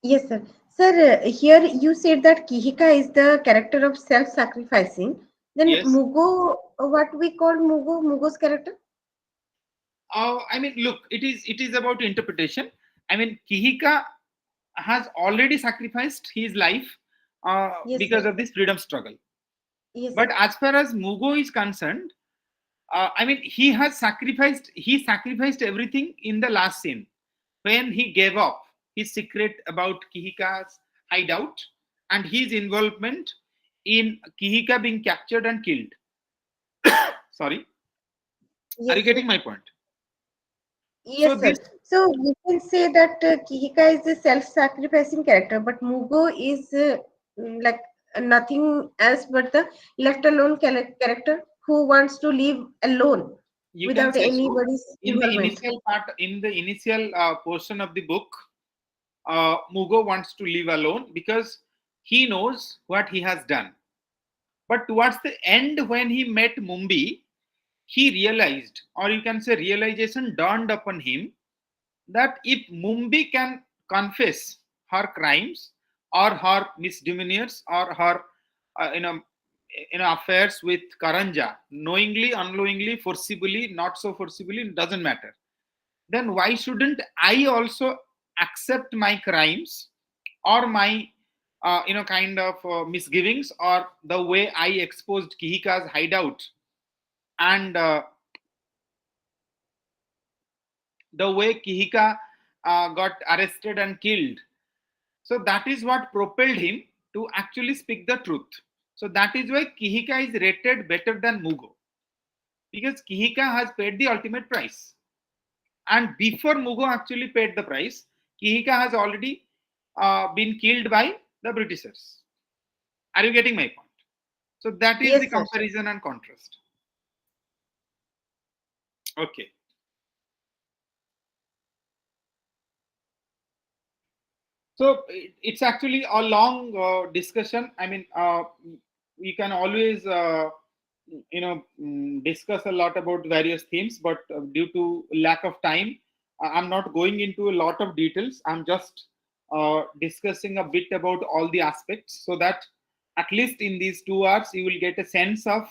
Yes, sir. Sir, here you said that Kihika is the character of self-sacrificing. Then Yes. Mugo, what we call Mugo, Mugo's character? I mean, look, it is about interpretation. I mean, Kihika has already sacrificed his life Yes, because sir. of this freedom struggle. Yes, But sir. as far as Mugo is concerned, I mean, he sacrificed everything in the last scene when he gave up his secret about Kihika's hideout and his involvement in Kihika being captured and killed. Sorry, are you Yes, sir. getting my point? So Yes, sir. this, So we can say that Kihika is a self-sacrificing character, but Mugo is like nothing else but the left alone character who wants to live alone you can without say so. anybody's In the involvement. initial part, in the initial portion of the book, Mugo wants to live alone because he knows what he has done. But towards the end, when he met Mumbi, he realized, or you can say realization dawned upon him, that if Mumbi can confess her crimes or her misdemeanors or her uh, you know affairs with Karanja, knowingly, unknowingly, forcibly, not so forcibly, it doesn't matter, then why shouldn't I also accept my crimes or my kind of misgivings, or the way I exposed Kihika's hideout and the way Kihika got arrested and killed. So that is what propelled him to actually speak the truth. So that is why Kihika is rated better than Mugo, because Kihika has paid the ultimate price. And before Mugo actually paid the price, Kihika has already been killed by the Britishers. Are you getting my point? So that is the Yes, sir. comparison and contrast. Okay. So it's actually a long discussion. I mean, we can always, discuss a lot about various themes, but due to lack of time, I'm not going into a lot of details. I'm just discussing a bit about all the aspects so that at least in these 2 hours, you will get a sense of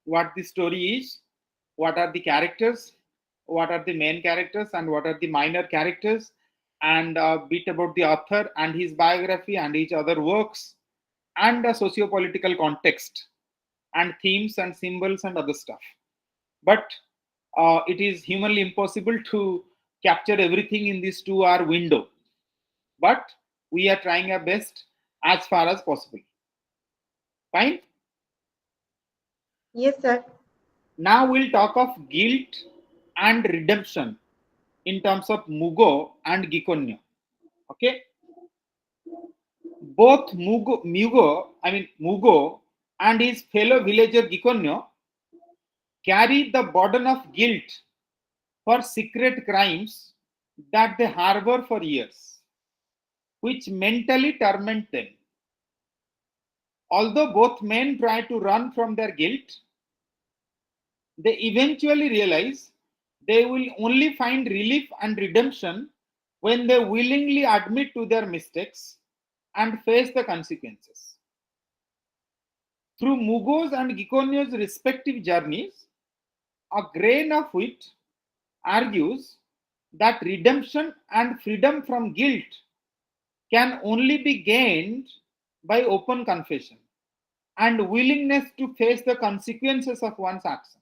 what the story is, what are the characters, what are the main characters, and what are the minor characters, and a bit about the author and his biography and his other works, and the socio-political context, and themes and symbols and other stuff. But it is humanly impossible to capture everything in this 2 hour window. But we are trying our best as far as possible. Fine. Yes, sir. Now we'll talk of guilt and redemption in terms of Mugo and Gikonyo. Okay, both Mugo and his fellow villager Gikonyo carry the burden of guilt for secret crimes that they harbor for years, which mentally torment them. Although both men try to run from their guilt, they eventually realize they will only find relief and redemption when they willingly admit to their mistakes and face the consequences. Through Mugo's and Gikonyo's respective journeys, a grain of wheat argues that redemption and freedom from guilt can only be gained by open confession and willingness to face the consequences of one's actions.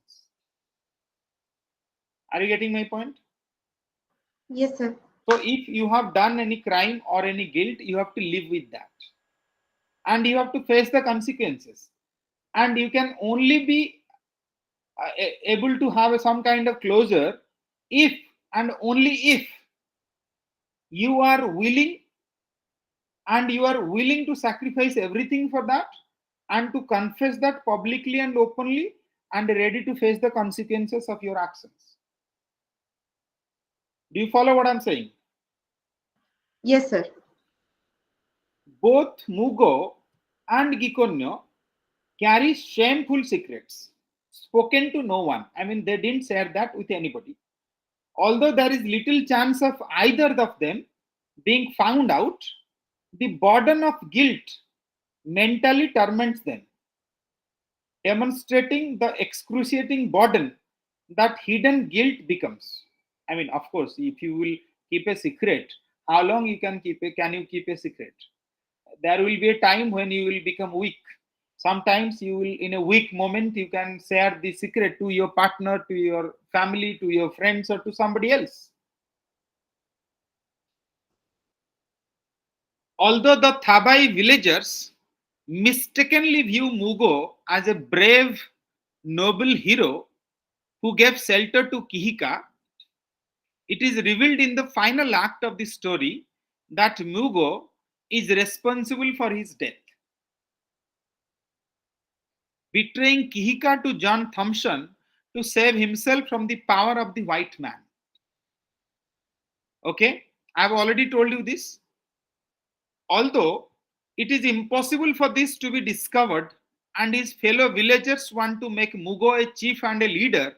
Are you getting my point? Yes, sir. So, if you have done any crime or any guilt, you have to live with that and you have to face the consequences. And you can only be able to have some kind of closure if and only if you are willing, and you are willing to sacrifice everything for that, and to confess that publicly and openly, and ready to face the consequences of your actions. Do you follow what I'm saying? Yes, sir. Both Mugo and Gikonyo carry shameful secrets spoken to no one. I mean, they didn't share that with anybody. Although there is little chance of either of them being found out, the burden of guilt mentally torments them, demonstrating the excruciating burden that hidden guilt becomes. I mean, of course, if you will keep a secret, how long you can keep a secret? there will be a time when you will become weak. Sometimes you will, in a weak moment, you can share the secret to your partner, to your family, to your friends, or to somebody else. Although the Thabai villagers mistakenly view Mugo as a brave, noble hero who gave shelter to Kihika, it is revealed in the final act of the story that Mugo is responsible for his death, betraying Kihika to John Thompson to save himself from the power of the white man. Okay, I have already told you this. Although it is impossible for this to be discovered and his fellow villagers want to make Mugo a chief and a leader,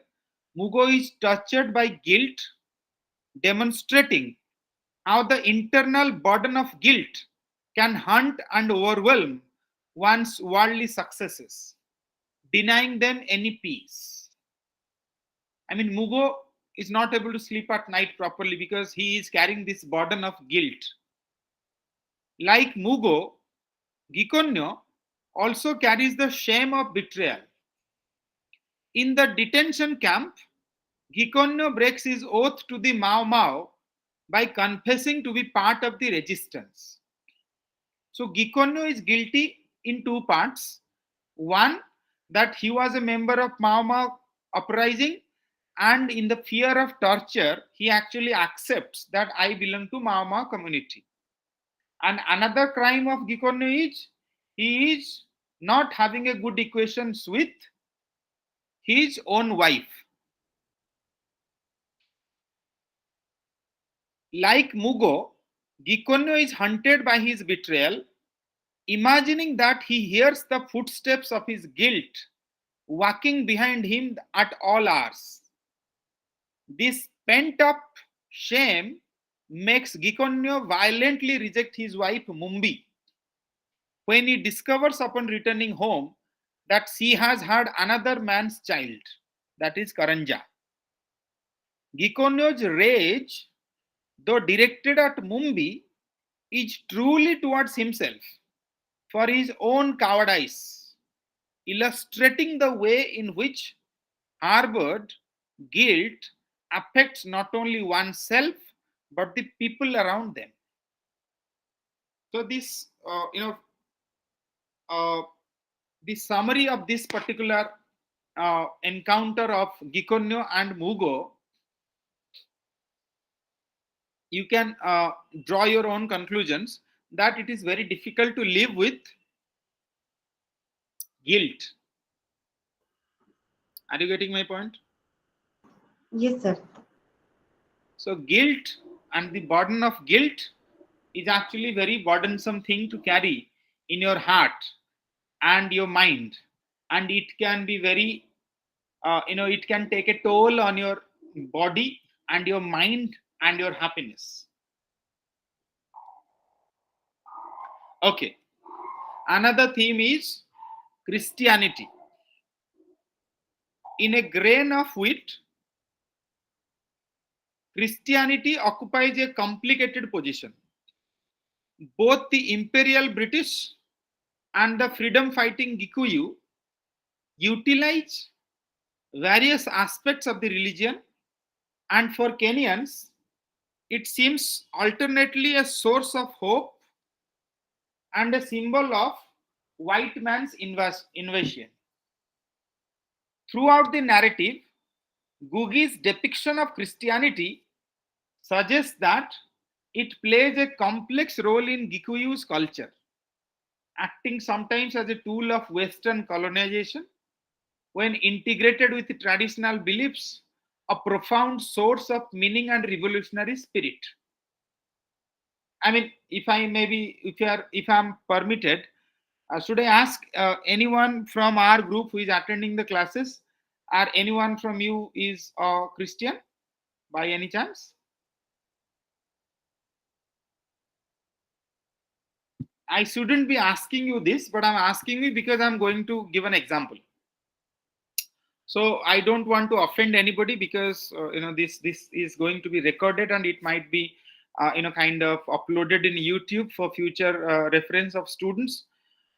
Mugo is tortured by guilt, demonstrating how the internal burden of guilt can hunt and overwhelm one's worldly successes, denying them any peace. I mean, Mugo is not able to sleep at night properly because he is carrying this burden of guilt. Like Mugo, Gikonyo also carries the shame of betrayal. In the detention camp, Gikonyo breaks his oath to the Mau Mau by confessing to be part of the resistance. So Gikonyo is guilty in two parts. One, that he was a member of Mau Mau uprising, and in the fear of torture, he actually accepts that I belong to Mau Mau community. And another crime of Gikonyo is he is not having a good equations with his own wife. Like Mugo, Gikonyo is hunted by his betrayal, imagining that he hears the footsteps of his guilt walking behind him at all hours. This pent up shame makes Gikonyo violently reject his wife Mumbi when he discovers upon returning home that she has had another man's child, that is Karanja. Gikonyo's rage, though directed at Mumbi, is truly towards himself for his own cowardice, illustrating the way in which harbored guilt affects not only oneself but the people around them. So this, the summary of this particular encounter of Gikonyo and Mugo, you can draw your own conclusions that it is very difficult to live with guilt. Are you getting my point? Yes, sir. So guilt and the burden of guilt is actually very burdensome thing to carry in your heart and your mind, and it can be very it can take a toll on your body and your mind and your happiness. Okay, another theme is Christianity. In a grain of wheat, Christianity occupies a complicated position. Both the imperial British and the freedom fighting Gikuyu utilize various aspects of the religion, and for Kenyans, it seems alternately a source of hope and a symbol of white man's invasion. Throughout the narrative, Gugi's depiction of Christianity suggests that it plays a complex role in Gikuyu's culture, acting sometimes as a tool of Western colonization, when integrated with traditional beliefs, a profound source of meaning and revolutionary spirit. I mean, if I maybe, if I'm permitted, should I ask anyone from our group who is attending the classes, or anyone from you is Christian by any chance? I shouldn't be asking you this, but I'm asking you because I'm going to give an example. So I don't want to offend anybody because this is going to be recorded and it might be kind of uploaded in YouTube for future reference of students.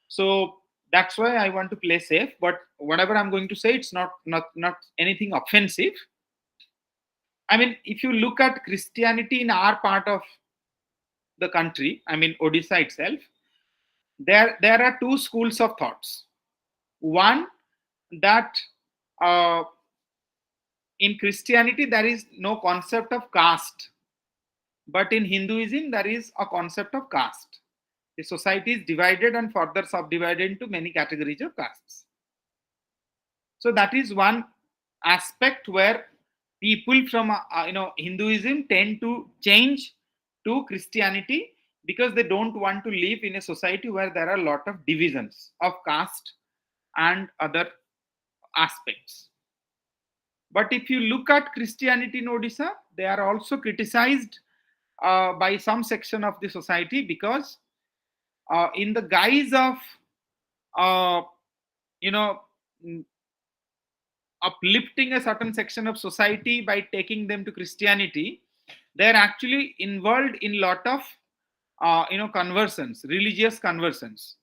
So that's why I want to play safe. But whatever I'm going to say, it's not anything offensive. I mean, if you look at Christianity in our part of the country, I mean Odisha itself, there are two schools of thoughts. One, that uh, in Christianity there is no concept of caste, but in Hinduism there is a concept of caste. The society is divided and further subdivided into many categories of castes. So that is one aspect where people from Hinduism tend to change to Christianity because they don't want to live in a society where there are a lot of divisions of caste and other aspects. But if you look at Christianity in Odisha, they are also criticized by some section of the society because in the guise of uh, you know uplifting a certain section of society by taking them to Christianity, they're actually involved in lot of conversions, religious conversions.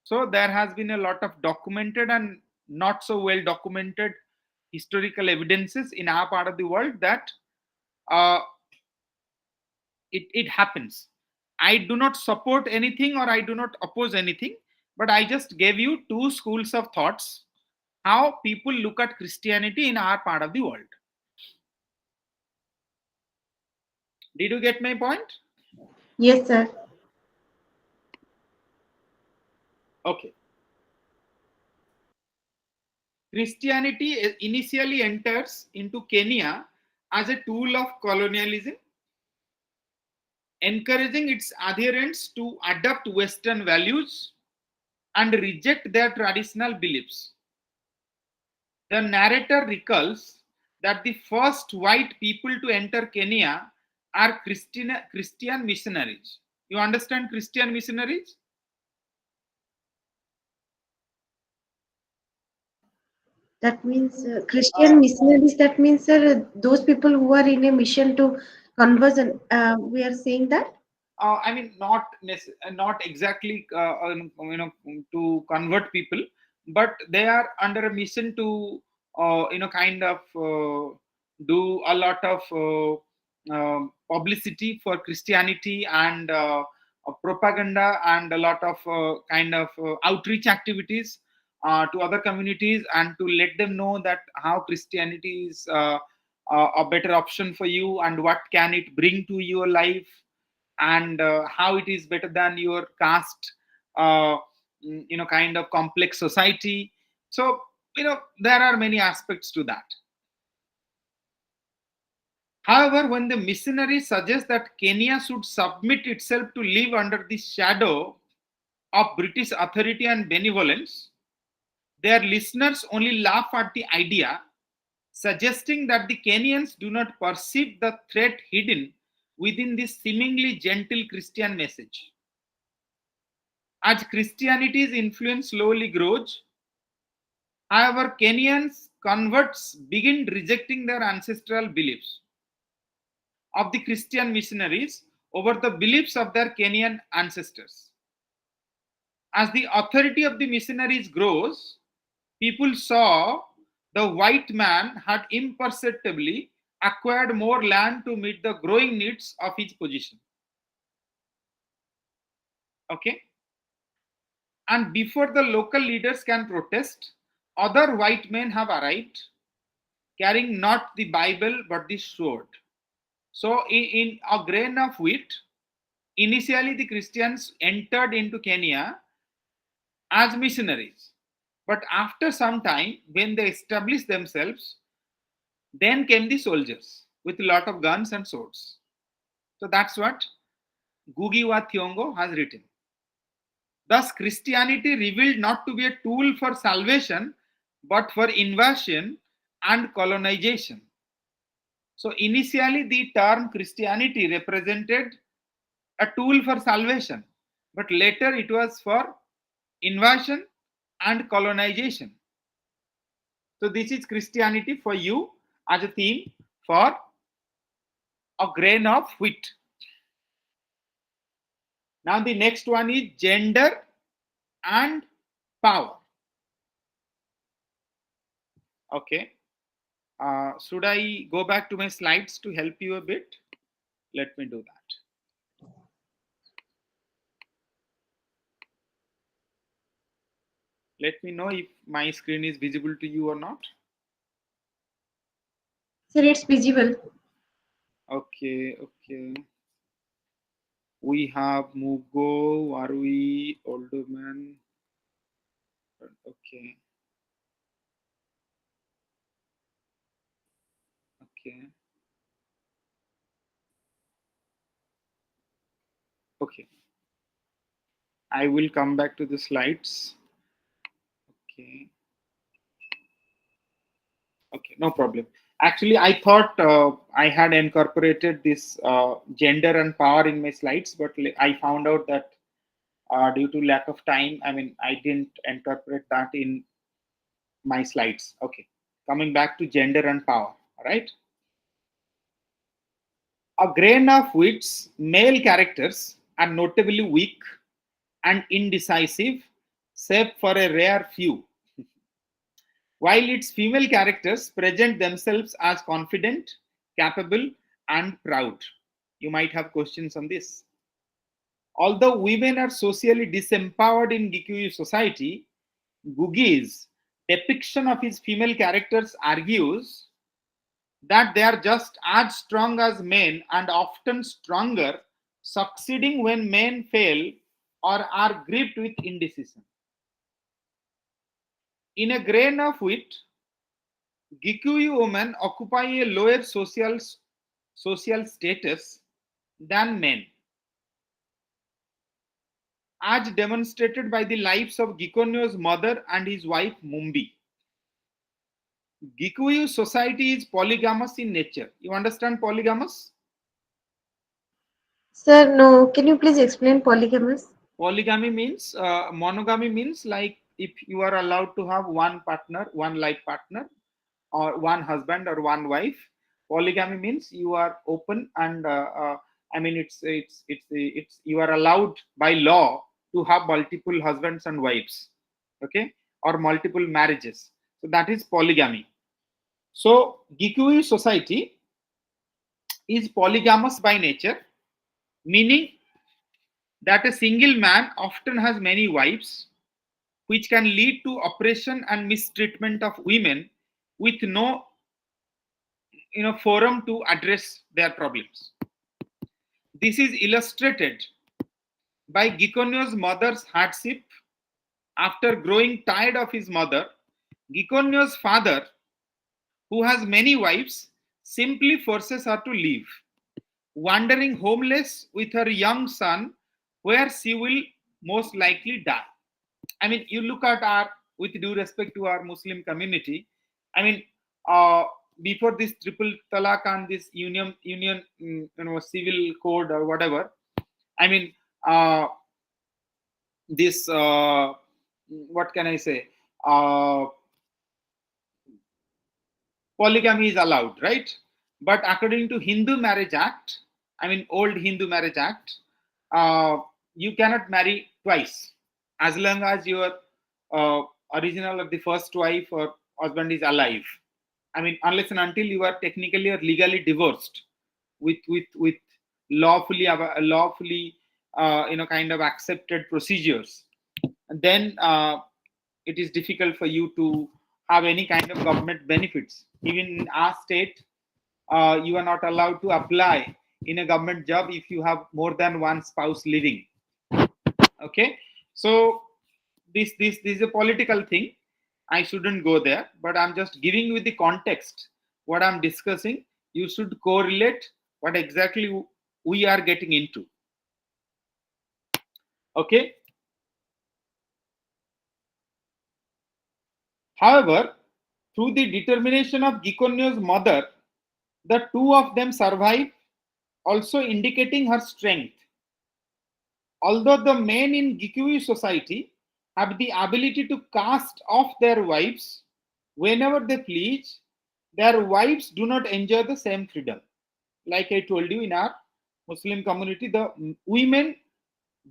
So there has been a lot of documented and not so well documented historical evidences in our part of the world that uh, it happens. I do not support anything or I do not oppose anything, but I just gave you two schools of thoughts how people look at Christianity in our part of the world. Did you get my point? Yes, sir. Okay. Christianity initially enters into Kenya as a tool of colonialism, encouraging its adherents to adopt Western values and reject their traditional beliefs. The narrator recalls that the first white people to enter Kenya are Christian missionaries. You understand Christian missionaries? That means Christian missionaries. That means, sir, those people who are in a mission to conversion. We are saying that. I mean, not exactly, to convert people, but they are under a mission to, kind of do a lot of publicity for Christianity and propaganda and a lot of kind of outreach activities to other communities and to let them know that how Christianity is a better option for you and what can it bring to your life and how it is better than your caste kind of complex society. So there are many aspects to that. However, when the missionaries suggest that Kenya should submit itself to live under the shadow of British authority and benevolence, their listeners only laugh at the idea, suggesting that the Kenyans do not perceive the threat hidden within this seemingly gentle Christian message. As Christianity's influence slowly grows, however, Kenyans converts begin rejecting their ancestral beliefs of the Christian missionaries over the beliefs of their Kenyan ancestors. As the authority of the missionaries grows, people saw the white man had imperceptibly acquired more land to meet the growing needs of his position. Okay? And before the local leaders can protest, other white men have arrived carrying not the Bible but the sword. So, in a grain of wheat, initially the Christians entered into Kenya as missionaries. But after some time, when they established themselves, then came the soldiers with a lot of guns and swords. So that's what Ngugi wa Thiong'o has written. Thus, Christianity revealed not to be a tool for salvation, but for invasion and colonization. So, initially, the term Christianity represented a tool for salvation, but later it was for invasion and colonization. So, this is Christianity for you as a theme for a grain of wheat. Now the next one is gender and power. Okay. Should I go back to my slides to help you a bit? Let me do that. Let me know if my screen is visible to you or not. Sir, it's visible. Okay, okay. We have Mugo, Warui, older man. Okay. Okay. Okay. I will come back to the slides. Okay. Okay, no problem. Actually, I thought I had incorporated this gender and power in my slides, but I found out that due to lack of time, I mean, I didn't incorporate that in my slides. Okay, coming back to gender and power, all right? A grain of wheat's male characters are notably weak and indecisive, save for a rare few, while its female characters present themselves as confident, capable, and proud. You might have questions on this. Although women are socially disempowered in Gikuyu society, Gugi's depiction of his female characters argues that they are just as strong as men and often stronger, succeeding when men fail or are gripped with indecision. In a grain of wheat, Gikuyu women occupy a lower social status than men, as demonstrated by the lives of Gikonyo's mother and his wife Mumbi. Gikuyu society is polygamous in nature. You understand polygamous? Sir, no. Can you please explain polygamous? Polygamy means monogamy means like if you are allowed to have one partner, one life partner, or one husband or one wife. Polygamy means you are open and I mean it's you are allowed by law to have multiple husbands and wives, okay, or multiple marriages. So that is polygamy. So Gikuyu society is polygamous by nature, meaning that a single man often has many wives, which can lead to oppression and mistreatment of women with no forum to address their problems. This is illustrated by Gikonyo's mother's hardship. After growing tired of his mother, Gikonyo's father, who has many wives, simply forces her to leave, wandering homeless with her young son, where she will most likely die. I mean, you look at our, with due respect to our Muslim community, I mean, before this triple talaq and this civil code or whatever, I mean, this what can I say? Polygamy is allowed, right? But according to Hindu Marriage Act, I mean, old Hindu Marriage Act, you cannot marry twice as long as your original of the first wife or husband is alive. I mean, unless and until you are technically or legally divorced with lawfully kind of accepted procedures, then it is difficult for you to have any kind of government benefits. Even in our state, you are not allowed to apply in a government job if you have more than one spouse living. Okay, so this is a political thing. I shouldn't go there, but I'm just giving you the context. What I'm discussing, you should correlate what exactly we are getting into. Okay. However, through the determination of Gikonyo's mother, the two of them survive, also indicating her strength. Although the men in Gikuyu society have the ability to cast off their wives whenever they please, their wives do not enjoy the same freedom. like I told you, in our Muslim community, the women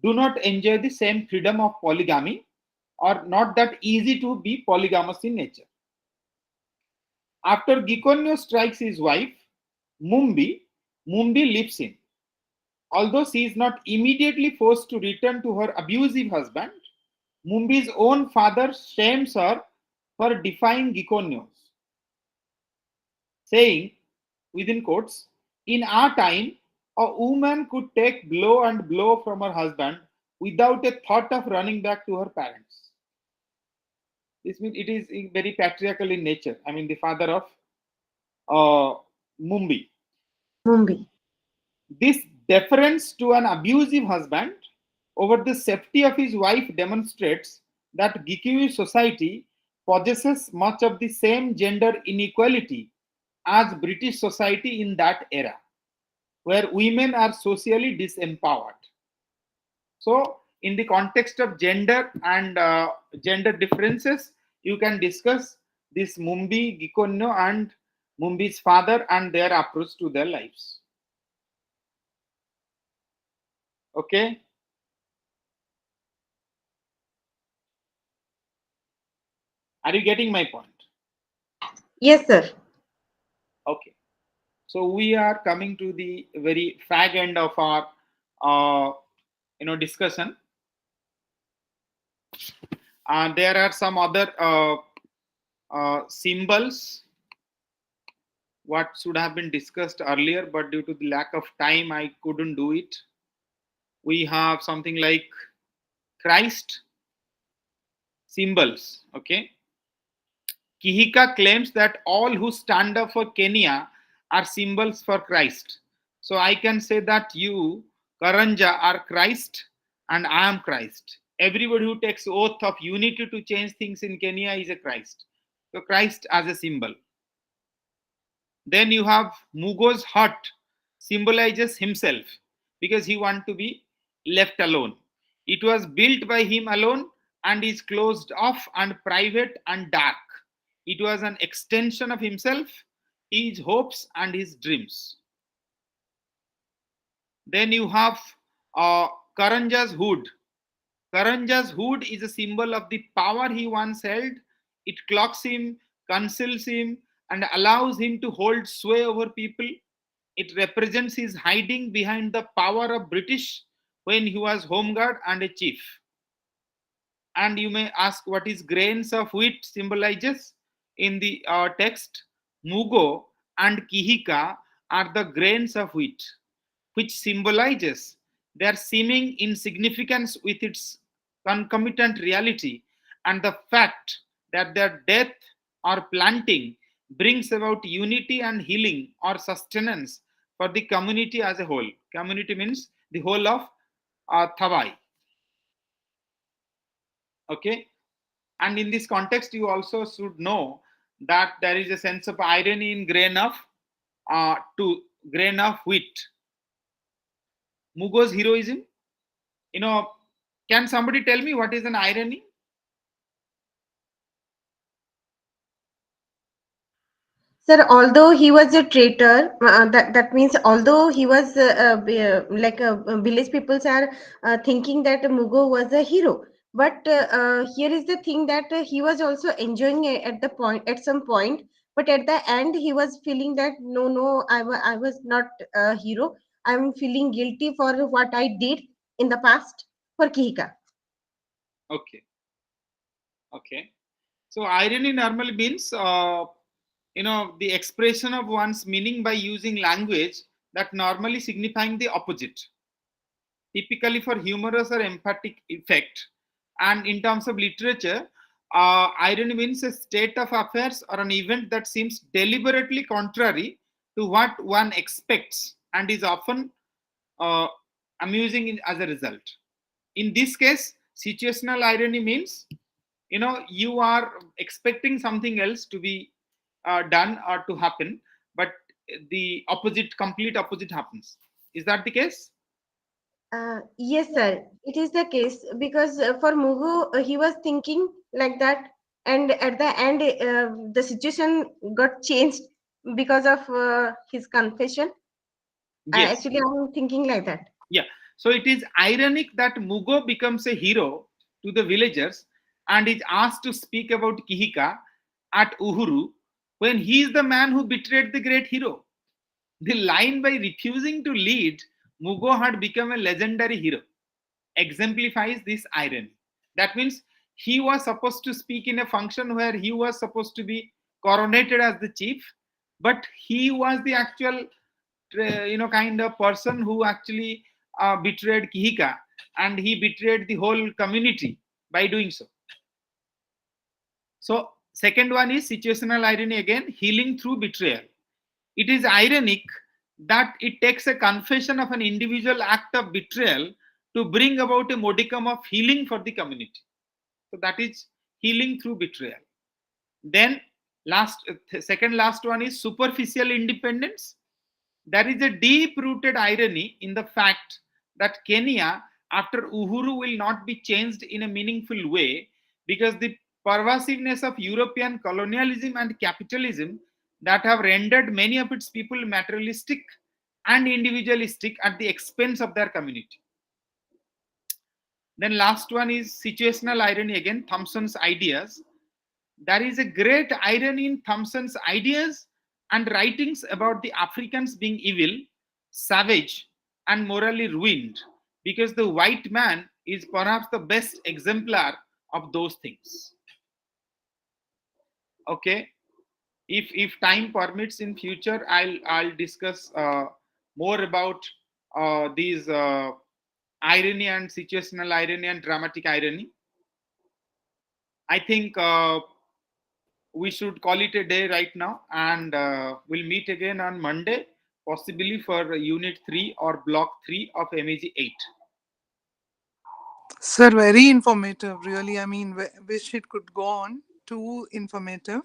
do not enjoy the same freedom of polygamy, or not that easy to be polygamous in nature. After Gikonyo strikes his wife, Mumbi, Mumbi leaves him. Although she is not immediately forced to return to her abusive husband, Mumbi's own father shames her for defying Gikonyos, saying, within quotes, in our time, a woman could take blow and blow from her husband without a thought of running back to her parents. This means it is very patriarchal in nature. I mean, the father of Mumbi. Mumbai. This deference to an abusive husband over the safety of his wife demonstrates that Gikyu society possesses much of the same gender inequality as British society in that era, where women are socially disempowered. So, in the context of gender and gender differences, you can discuss this Mumbi, Gikonyo, and Mumbi's father and their approach to their lives. Okay. Are you getting my point? Yes, sir. Okay. So we are coming to the very fag end of our discussion. There are some other symbols what should have been discussed earlier, but due to the lack of time, I couldn't do it. We have something like Christ symbols. Okay. Kihika claims that all who stand up for Kenya are symbols for Christ. So I can say that you, Karanja, are Christ and I am Christ. Everybody who takes oath of unity to change things in Kenya is a Christ. So Christ as a symbol. Then you have Mugo's hut symbolizes himself because he wants to be left alone. It was built by him alone and is closed off and private and dark. It was an extension of himself, his hopes and his dreams. Then you have Karanja's hood. Karanja's hood is a symbol of the power he once held. It cloaks him, conceals him, and allows him to hold sway over people. It represents his hiding behind the power of British when he was home guard and a chief. And you may ask what is grains of wheat symbolizes in the text. Mugo and Kihika are the grains of wheat, which symbolizes their seeming insignificance with its concomitant reality and the fact that their death or planting brings about unity and healing or sustenance for the community as a whole. Community means the whole of Thawai. Okay. And in this context, you also should know that there is a sense of irony in to grain of wheat. Mugo's heroism. You know, can somebody tell me what is an irony? Sir, although he was a traitor, that means although he was like village peoples are thinking that Mugo was a hero, but here is the thing that he was also enjoying it at the point at some point, but at the end he was feeling that no, I was not a hero. I'm feeling guilty for what I did in the past for Kihika. Okay. Okay. So irony normally means the expression of one's meaning by using language that normally signifying the opposite, typically for humorous or emphatic effect. And in terms of literature, irony means a state of affairs or an event that seems deliberately contrary to what one expects and is often uh, amusing as a result. In this case, situational irony means you are expecting something else to be done or to happen, but the complete opposite happens. Is that the case? Yes, sir. It is the case because for Mugu, he was thinking like that, and at the end, the situation got changed because of his confession. Yes. Actually, I'm thinking like that. Yeah. So it is ironic that Mugo becomes a hero to the villagers and is asked to speak about Kihika at Uhuru when he is the man who betrayed the great hero. The line by refusing to lead, Mugo had become a legendary hero, exemplifies this irony. That means he was supposed to speak in a function where he was supposed to be coronated as the chief, but he was the actual, kind of person who actually betrayed Kihika, and he betrayed the whole community by doing so. So, second one is situational irony again, healing through betrayal. It is ironic that it takes a confession of an individual act of betrayal to bring about a modicum of healing for the community. So that is healing through betrayal. Then second last one is superficial independence. There is a deep rooted irony in the fact that Kenya, after Uhuru, will not be changed in a meaningful way because the pervasiveness of European colonialism and capitalism that have rendered many of its people materialistic and individualistic at the expense of their community. Then last one is situational irony again, Thompson's ideas. There is a great irony in Thompson's ideas and writings about the Africans being evil, savage, and morally ruined, because the white man is perhaps the best exemplar of those things. Okay, if time permits in future, I'll discuss more about these irony and situational irony and dramatic irony. I think we should call it a day right now, and we'll meet again on Monday, possibly for Unit 3 or Block 3 of MEG-8. Sir, very informative, really. I mean, wish it could go on. Too informative.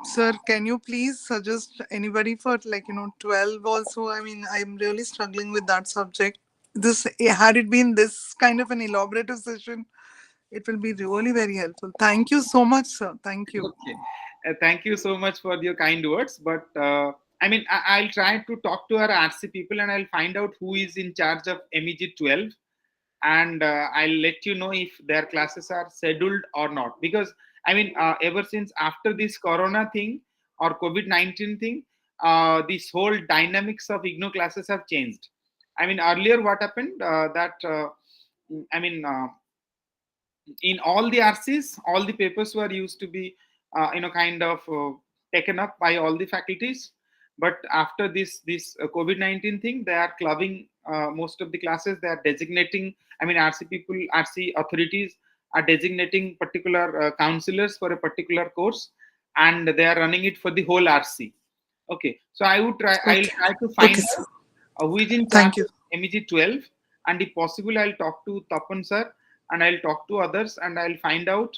Sir, can you please suggest anybody for 12 also? I mean, I'm really struggling with that subject. This, had it been this kind of an elaborative session, it will be really very helpful. Thank you so much, sir. Thank you. Okay. Thank you so much for your kind words. But I mean, I'll try to talk to our RC people and I'll find out who is in charge of MEG 12. And I'll let you know if their classes are scheduled or not. Because I mean, ever since after this Corona thing or COVID-19 thing, this whole dynamics of IGNO classes have changed. I mean, earlier what happened that I mean. In all the RCs, all the papers were used to be, kind of taken up by all the faculties. But after this COVID-19 thing, they are clubbing most of the classes. They are designating. I mean, RC people, RC authorities are designating particular counselors for a particular course, and they are running it for the whole RC. Okay, so I'll try to find Okay, sir. out who is in charge Thank you. of MEG 12, and if possible, I'll talk to Tapan sir and I'll talk to others and I'll find out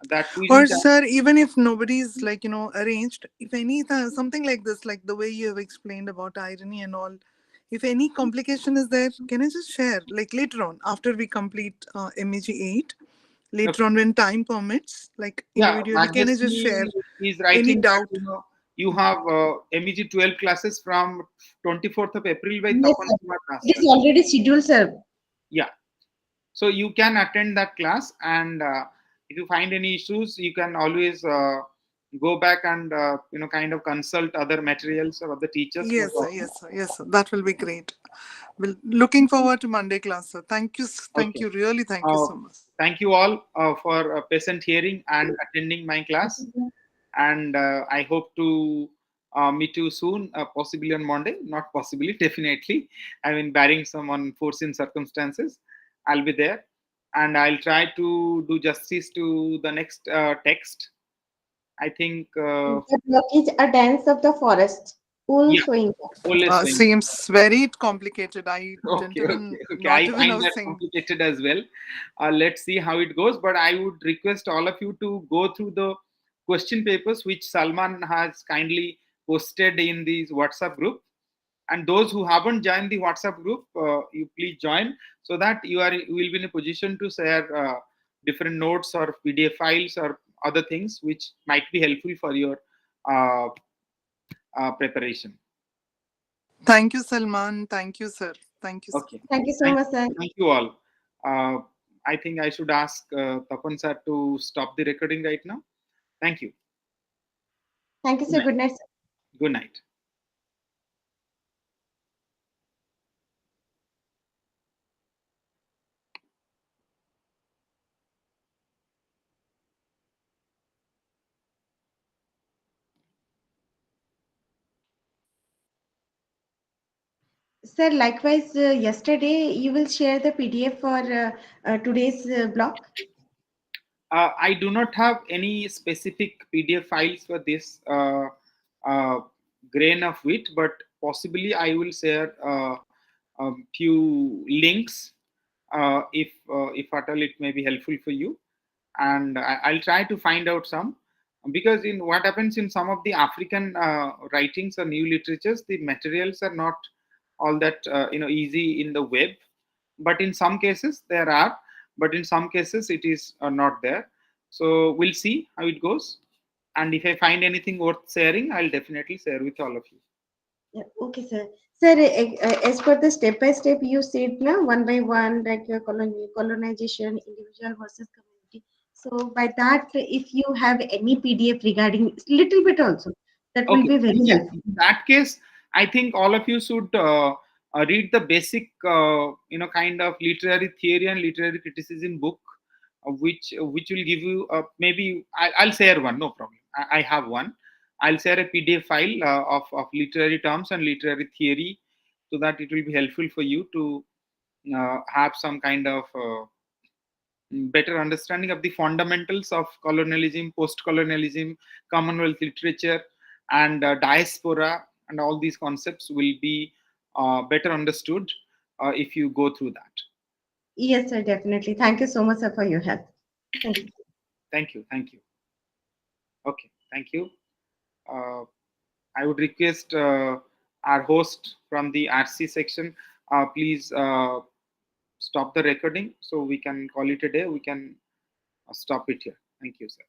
that who is in Or, charge. sir, even if nobody's arranged, if any something like this, like the way you have explained about irony and all, if any complication is there, can I just share like later on after we complete MEG-8, later Okay. on when time permits, like Yeah, individually, can I just share Bhagyasri is any writing that doubt? you have MEG 12 classes from 24th of April by Yes, Tapan sir. Kumar Das, It sir. is already scheduled, sir. Yeah, so you can attend that class, and if you find any issues, you can always go back and kind of consult other materials or other teachers who are Yes, sir. talking. Yes, sir. Yes, sir. That will be great. Well, looking forward to Monday class, sir. Thank you. Thank Okay. you. Really, thank you so much. Thank you all for patient hearing and attending my class. And I hope to meet you soon, possibly on Monday. Not possibly, definitely. I mean, barring some unforeseen circumstances, I'll be there. And I'll try to do justice to the next text. I think, The block is a dance of the forest. Wool yeah, sewing. always swing. Seems very complicated. I didn't Okay, even, okay, okay. not I even find know that saying. complicated as well. Let's see how it goes. But I would request all of you to go through the question papers which Salman has kindly posted in the WhatsApp group. And those who haven't joined the WhatsApp group, you please join so that you will be in a position to share different notes or PDF files or other things which might be helpful for your uh, preparation. Thank you, Salman. Thank you, sir. Thank you, sir. Okay. Thank you so Thank, much, sir. thank you all. Uh, I think I should ask Tapan sir to stop the recording right now. Thank you. Thank you, Good sir. night. Good night, sir. Good night. Sir, likewise, yesterday you will share the PDF for today's block. I do not have any specific PDF files for this uh, grain of wheat, but possibly I will share a few links if at all it may be helpful for you, and I'll try to find out some, because in what happens in some of the African writings or new literatures, the materials are not all that easy in the web, but in some cases there are, but in some cases it is not there. So we'll see how it goes, and if I find anything worth sharing, I'll definitely share with all of you. Yeah, okay, sir. Sir, as per the step by step you said, na, one by one, like colonization, individual versus community. So by that, if you have any PDF regarding little bit also, that will Okay. be very Yes. helpful. In that case, I think all of you should read the basic, kind of literary theory and literary criticism book, which will give you maybe I'll share one. No problem. I have one. I'll share a PDF file of literary terms and literary theory, so that it will be helpful for you to have some kind of better understanding of the fundamentals of colonialism, post-colonialism, Commonwealth literature, and diaspora, and all these concepts will be better understood if you go through that. Yes, sir, definitely. Thank you so much, sir, for your help. Thank you. Thank you. Thank you. Okay. Thank you. Uh, I would request our host from the RC section, please stop the recording so we can call it a day. We can stop it here. Thank you, sir.